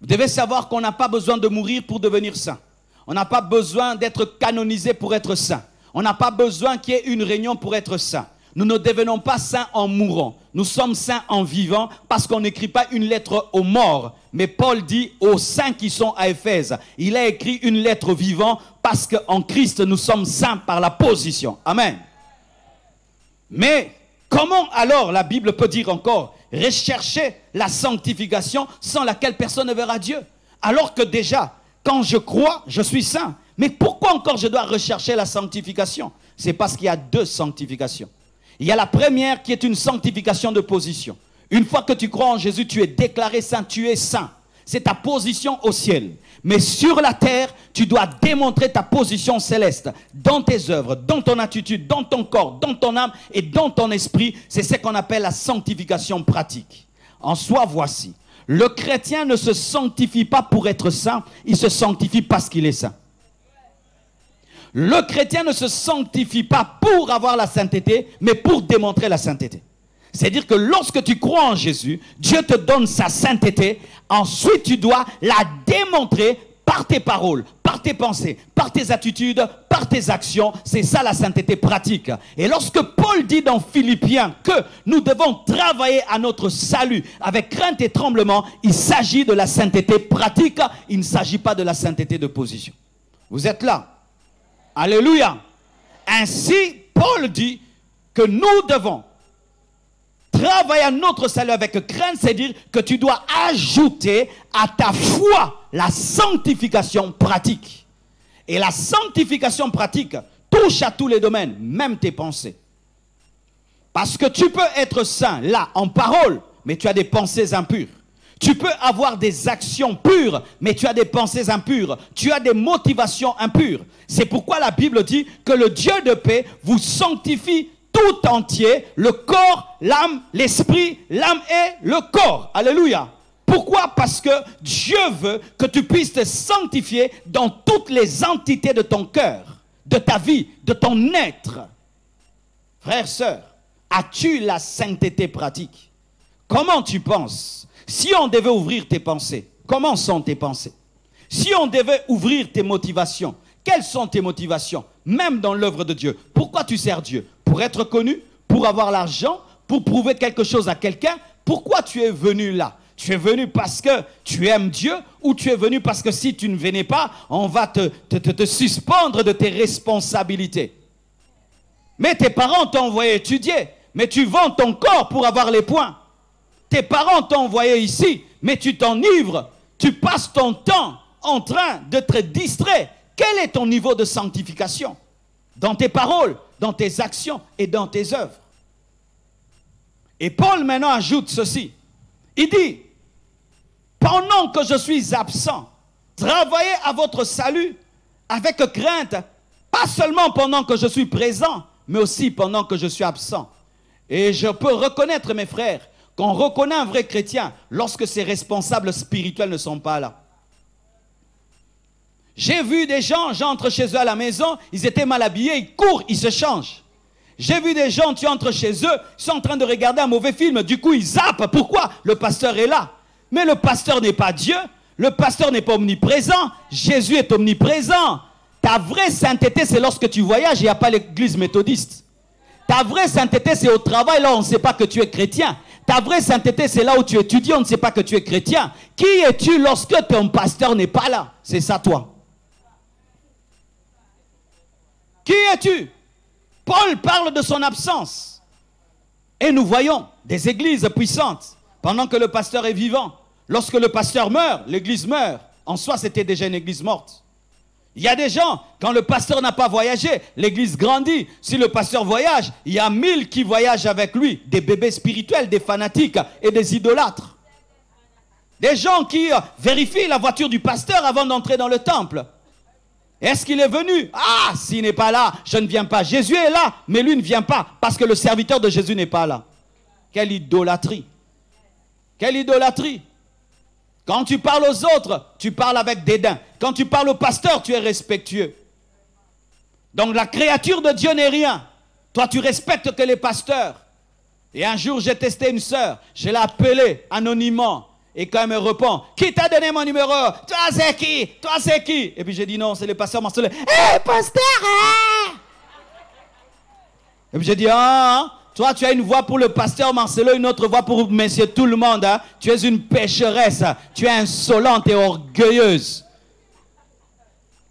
Vous devez savoir qu'on n'a pas besoin de mourir pour devenir saint. On n'a pas besoin d'être canonisé pour être saint. On n'a pas besoin qu'il y ait une réunion pour être saint. Nous ne devenons pas saints en mourant. Nous sommes saints en vivant parce qu'on n'écrit pas une lettre aux morts. Mais Paul dit aux saints qui sont à Éphèse, il a écrit une lettre aux vivants parce qu'en Christ nous sommes saints par la position. Amen. Mais comment alors la Bible peut dire encore rechercher la sanctification sans laquelle personne ne verra Dieu? Alors que déjà, quand je crois, je suis saint. Mais pourquoi encore je dois rechercher la sanctification? C'est parce qu'il y a deux sanctifications. Il y a la première qui est une sanctification de position. Une fois que tu crois en Jésus, tu es déclaré saint, tu es saint. C'est ta position au ciel. Mais sur la terre, tu dois démontrer ta position céleste dans tes œuvres, dans ton attitude, dans ton corps, dans ton âme et dans ton esprit. C'est ce qu'on appelle la sanctification pratique. En soi, voici. Le chrétien ne se sanctifie pas pour être saint, il se sanctifie parce qu'il est saint. Le chrétien ne se sanctifie pas pour avoir la sainteté, mais pour démontrer la sainteté. C'est-à-dire que lorsque tu crois en Jésus, Dieu te donne sa sainteté, ensuite tu dois la démontrer par tes paroles, par tes pensées, par tes attitudes, par tes actions. C'est ça la sainteté pratique. Et lorsque Paul dit dans Philippiens que nous devons travailler à notre salut avec crainte et tremblement, il s'agit de la sainteté pratique, il ne s'agit pas de la sainteté de position. Vous êtes là? Alléluia. Ainsi, Paul dit que nous devons travailler à notre salut avec crainte, c'est-à-dire que tu dois ajouter à ta foi la sanctification pratique. Et la sanctification pratique touche à tous les domaines, même tes pensées. Parce que tu peux être saint, là, en parole, mais tu as des pensées impures. Tu peux avoir des actions pures, mais tu as des pensées impures. Tu as des motivations impures. C'est pourquoi la Bible dit que le Dieu de paix vous sanctifie tout entier, le corps, l'âme, l'esprit, l'âme et le corps. Alléluia. Pourquoi? Parce que Dieu veut que tu puisses te sanctifier dans toutes les entités de ton cœur, de ta vie, de ton être. Frère, sœur, as-tu la sainteté pratique? Comment tu penses? Si on devait ouvrir tes pensées, comment sont tes pensées? Si on devait ouvrir tes motivations, quelles sont tes motivations? Même dans l'œuvre de Dieu. Pourquoi tu sers Dieu? Pour être connu? Pour avoir l'argent? Pour prouver quelque chose à quelqu'un? Pourquoi tu es venu là? Tu es venu parce que tu aimes Dieu? Ou tu es venu parce que si tu ne venais pas, on va te suspendre de tes responsabilités? Mais tes parents t'ont envoyé étudier, mais tu vends ton corps pour avoir les points. Tes parents t'ont envoyé ici, mais tu t'enivres. Tu passes ton temps en train de te distraire. Quel est ton niveau de sanctification? Dans tes paroles, dans tes actions et dans tes œuvres. Et Paul maintenant ajoute ceci. Il dit, pendant que je suis absent, travaillez à votre salut avec crainte, pas seulement pendant que je suis présent, mais aussi pendant que je suis absent. Et je peux reconnaître, mes frères, qu'on reconnaît un vrai chrétien lorsque ses responsables spirituels ne sont pas là. J'ai vu des gens, j'entre chez eux à la maison, ils étaient mal habillés, ils courent, ils se changent. J'ai vu des gens, tu entres chez eux, ils sont en train de regarder un mauvais film, du coup ils zappent. Pourquoi? Le pasteur est là. Mais le pasteur n'est pas Dieu, le pasteur n'est pas omniprésent, Jésus est omniprésent. Ta vraie sainteté, c'est lorsque tu voyages, il n'y a pas l'église méthodiste. Ta vraie sainteté, c'est au travail, là on ne sait pas que tu es chrétien. Ta vraie sainteté, c'est là où tu étudies, on ne sait pas que tu es chrétien. Qui es-tu lorsque ton pasteur n'est pas là? C'est ça toi. Qui es-tu? Paul parle de son absence. Et nous voyons des églises puissantes pendant que le pasteur est vivant. Lorsque le pasteur meurt, l'église meurt. En soi, c'était déjà une église morte. Il y a des gens, quand le pasteur n'a pas voyagé, l'église grandit. Si le pasteur voyage, il y a 1000 qui voyagent avec lui. Des bébés spirituels, des fanatiques et des idolâtres. Des gens qui vérifient la voiture du pasteur avant d'entrer dans le temple. Est-ce qu'il est venu? Ah, s'il n'est pas là, je ne viens pas. Jésus est là, mais lui ne vient pas parce que le serviteur de Jésus n'est pas là. Quelle idolâtrie! Quelle idolâtrie! Quand tu parles aux autres, tu parles avec dédain. Quand tu parles au pasteur, tu es respectueux. Donc la créature de Dieu n'est rien. Toi, tu respectes que les pasteurs. Et un jour, j'ai testé une sœur. Je l'ai appelée anonymement. Et quand elle me répond, qui t'a donné mon numéro? Toi, c'est qui? Toi, c'est qui? Et puis j'ai dit non, c'est le pasteur Marcelin. Hé, pasteur! Hein? Et puis j'ai dit, ah, toi, tu as une voix pour le pasteur Marcelo, une autre voix pour monsieur tout le monde. Hein? Tu es une pécheresse. Tu es insolente et orgueilleuse.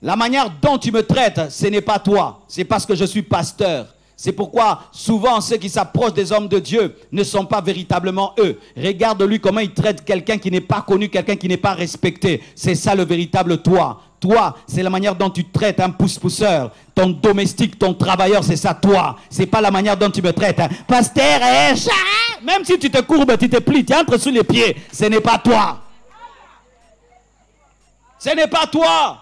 La manière dont tu me traites, ce n'est pas toi. C'est parce que je suis pasteur. C'est pourquoi souvent ceux qui s'approchent des hommes de Dieu ne sont pas véritablement eux. Regarde-lui comment il traite quelqu'un qui n'est pas connu, quelqu'un qui n'est pas respecté. C'est ça le véritable toi. Toi, c'est la manière dont tu traites un pousse-pousseur, ton domestique, ton travailleur, c'est ça toi. C'est pas la manière dont tu me traites. Hein. Pasteur, même si tu te courbes, tu te plies, tu entres sous les pieds, ce n'est pas toi. Ce n'est pas toi.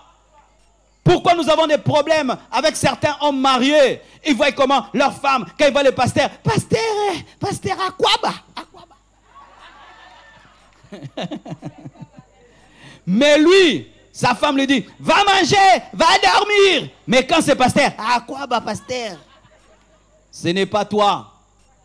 Pourquoi nous avons des problèmes avec certains hommes mariés? Ils voient comment leur femme, quand ils voient le pasteur, pasteur Akwaba. Mais lui, sa femme lui dit, va manger, va dormir. Mais quand c'est pasteur, Akwaba, pasteur. Ce n'est pas toi.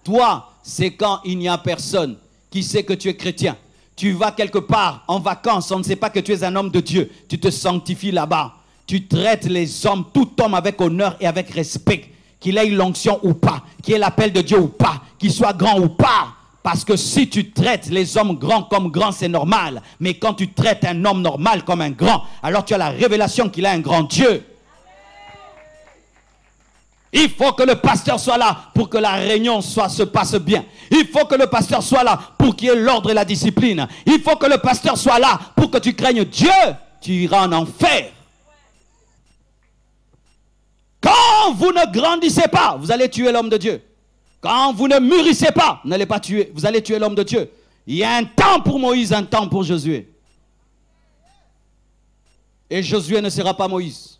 Toi, c'est quand il n'y a personne qui sait que tu es chrétien. Tu vas quelque part en vacances, on ne sait pas que tu es un homme de Dieu. Tu te sanctifies là-bas. Tu traites les hommes, tout homme avec honneur et avec respect. Qu'il ait l'onction ou pas, qu'il ait l'appel de Dieu ou pas, qu'il soit grand ou pas. Parce que si tu traites les hommes grands comme grands, c'est normal. Mais quand tu traites un homme normal comme un grand, alors tu as la révélation qu'il a un grand Dieu. Il faut que le pasteur soit là pour que la réunion se passe bien. Il faut que le pasteur soit là pour qu'il y ait l'ordre et la discipline. Il faut que le pasteur soit là pour que tu craignes Dieu. Tu iras en enfer. Quand vous ne grandissez pas, vous allez tuer l'homme de Dieu. Quand vous ne mûrissez pas, vous n'allez pas tuer, vous allez tuer l'homme de Dieu. Il y a un temps pour Moïse, un temps pour Josué. Et Josué ne sera pas Moïse.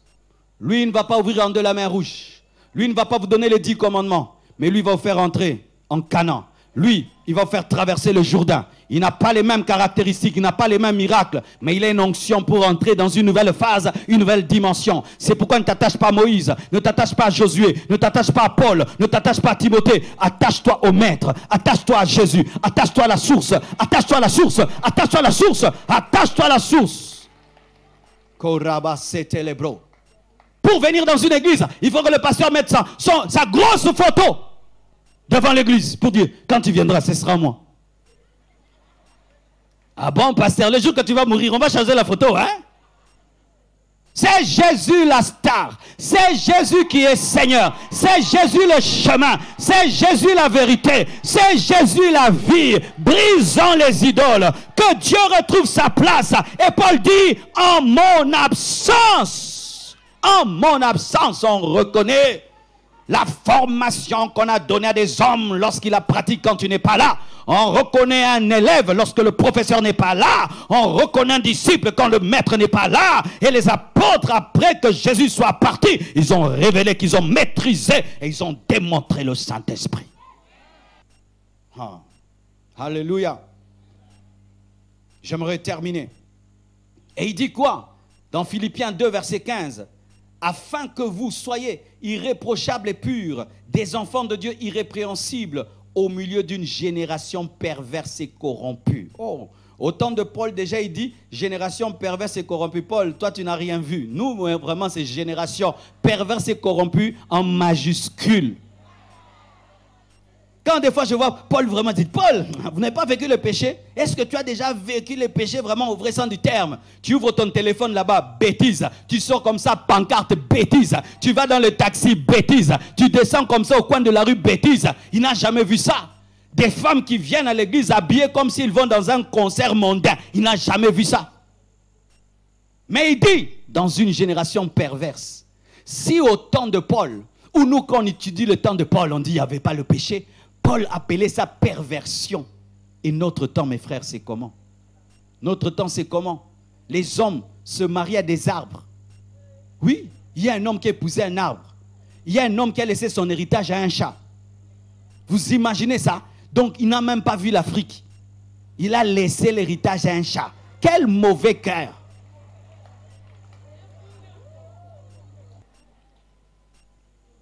Lui, il ne va pas ouvrir en deux la main rouge. Lui, il ne va pas vous donner les 10 commandements. Mais lui, il va vous faire entrer en Canaan. Lui, il va vous faire traverser le Jourdain. Il n'a pas les mêmes caractéristiques, il n'a pas les mêmes miracles, mais il a une onction pour entrer dans une nouvelle phase, une nouvelle dimension. C'est pourquoi ne t'attache pas à Moïse, ne t'attache pas à Josué, ne t'attache pas à Paul, ne t'attache pas à Timothée. Attache-toi au Maître, attache-toi à Jésus, attache-toi à la source, attache-toi à la source, attache-toi à la source, attache-toi à la source. Pour venir dans une église, il faut que le pasteur mette sa grosse photo devant l'église pour dire, quand tu viendras, ce sera moi. Ah bon, pasteur, le jour que tu vas mourir, on va changer la photo, hein? C'est Jésus la star. C'est Jésus qui est Seigneur. C'est Jésus le chemin. C'est Jésus la vérité. C'est Jésus la vie. Brisons les idoles. Que Dieu retrouve sa place. Et Paul dit, en mon absence, on reconnaît la formation qu'on a donnée à des hommes lorsqu'ils la pratiquent quand tu n'es pas là. On reconnaît un élève lorsque le professeur n'est pas là. On reconnaît un disciple quand le maître n'est pas là. Et les apôtres, après que Jésus soit parti, ils ont révélé qu'ils ont maîtrisé et ils ont démontré le Saint-Esprit. Ah. Alléluia. J'aimerais terminer. Et il dit quoi? Dans Philippiens 2, verset 15. Afin que vous soyez irréprochables et purs, des enfants de Dieu irrépréhensibles, au milieu d'une génération perverse et corrompue. Oh, au temps de Paul, déjà, il dit génération perverse et corrompue. Paul, toi, tu n'as rien vu. Nous, vraiment, c'est génération perverse et corrompue en majuscule. Quand des fois je vois Paul vraiment dire, Paul, vous n'avez pas vécu le péché? Est-ce que tu as déjà vécu le péché vraiment au vrai sens du terme? Tu ouvres ton téléphone là-bas, bêtise. Tu sors comme ça, pancarte, bêtise. Tu vas dans le taxi, bêtise. Tu descends comme ça au coin de la rue, bêtise. Il n'a jamais vu ça. Des femmes qui viennent à l'église habillées comme s'ils vont dans un concert mondain. Il n'a jamais vu ça. Mais il dit, dans une génération perverse, si au temps de Paul, ou nous quand on étudie le temps de Paul, on dit qu'il n'y avait pas le péché, Paul appelait ça perversion. Et notre temps, mes frères, c'est comment? Notre temps, c'est comment? Les hommes se marient à des arbres. Oui, il y a un homme qui a épousé un arbre. Il y a un homme qui a laissé son héritage à un chat. Vous imaginez ça? Donc, il n'a même pas vu l'Afrique. Il a laissé l'héritage à un chat. Quel mauvais cœur!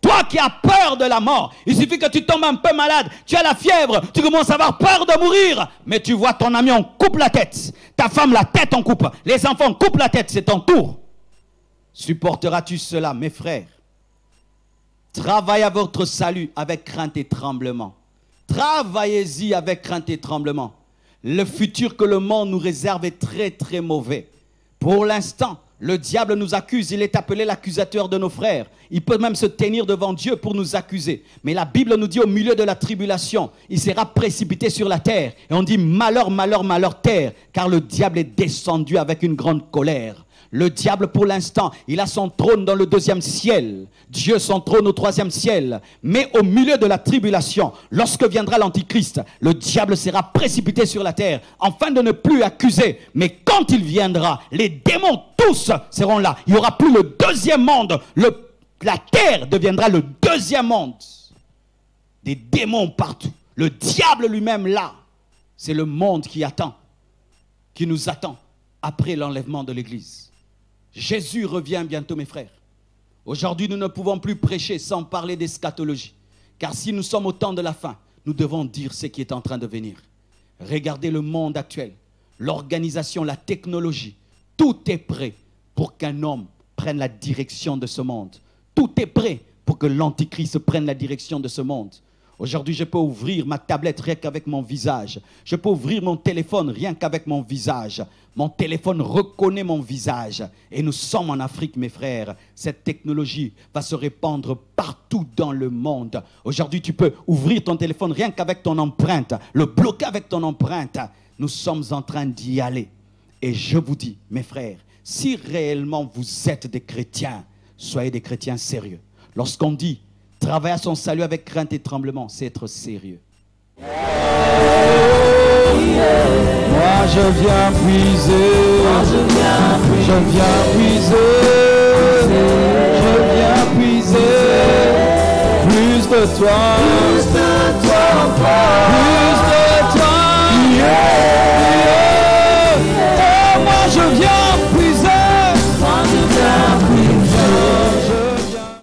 Toi qui as peur de la mort, il suffit que tu tombes un peu malade, tu as la fièvre, tu commences à avoir peur de mourir. Mais tu vois ton ami, on coupe la tête. Ta femme, la tête, on coupe. Les enfants, on coupe la tête, c'est ton tour. Supporteras-tu cela, mes frères? Travaillez à votre salut avec crainte et tremblement. Travaillez-y avec crainte et tremblement. Le futur que le monde nous réserve est très très mauvais. Pour l'instant, le diable nous accuse. Il est appelé l'accusateur de nos frères. Il peut même se tenir devant Dieu pour nous accuser. Mais la Bible nous dit au milieu de la tribulation, il sera précipité sur la terre. Et on dit malheur, malheur, malheur, terre. Car le diable est descendu avec une grande colère. Le diable, pour l'instant, il a son trône dans le 2e ciel. Dieu, son trône au 3e ciel. Mais au milieu de la tribulation, lorsque viendra l'Antichrist, le diable sera précipité sur la terre, afin de ne plus accuser. Mais quand il viendra, les démons tous seront là. Il n'y aura plus le 2e monde. La terre deviendra le 2e monde. Des démons partout. Le diable lui-même là. C'est le monde qui attend, qui nous attend après l'enlèvement de l'Église. Jésus revient bientôt, mes frères. Aujourd'hui, nous ne pouvons plus prêcher sans parler d'eschatologie. Car si nous sommes au temps de la fin, nous devons dire ce qui est en train de venir. Regardez le monde actuel, l'organisation, la technologie. Tout est prêt pour qu'un homme prenne la direction de ce monde. Tout est prêt pour que l'Antichrist prenne la direction de ce monde. Aujourd'hui, je peux ouvrir ma tablette rien qu'avec mon visage. Je peux ouvrir mon téléphone rien qu'avec mon visage. Mon téléphone reconnaît mon visage. Et nous sommes en Afrique, mes frères. Cette technologie va se répandre partout dans le monde. Aujourd'hui, tu peux ouvrir ton téléphone rien qu'avec ton empreinte. Le bloquer avec ton empreinte. Nous sommes en train d'y aller. Et je vous dis, mes frères, si réellement vous êtes des chrétiens, soyez des chrétiens sérieux. Lorsqu'on dit travailler à son salut avec crainte et tremblement, c'est être sérieux. Moi je viens puiser, je viens puiser, je viens puiser plus de toi, plus de toi, plus de toi. Yeah.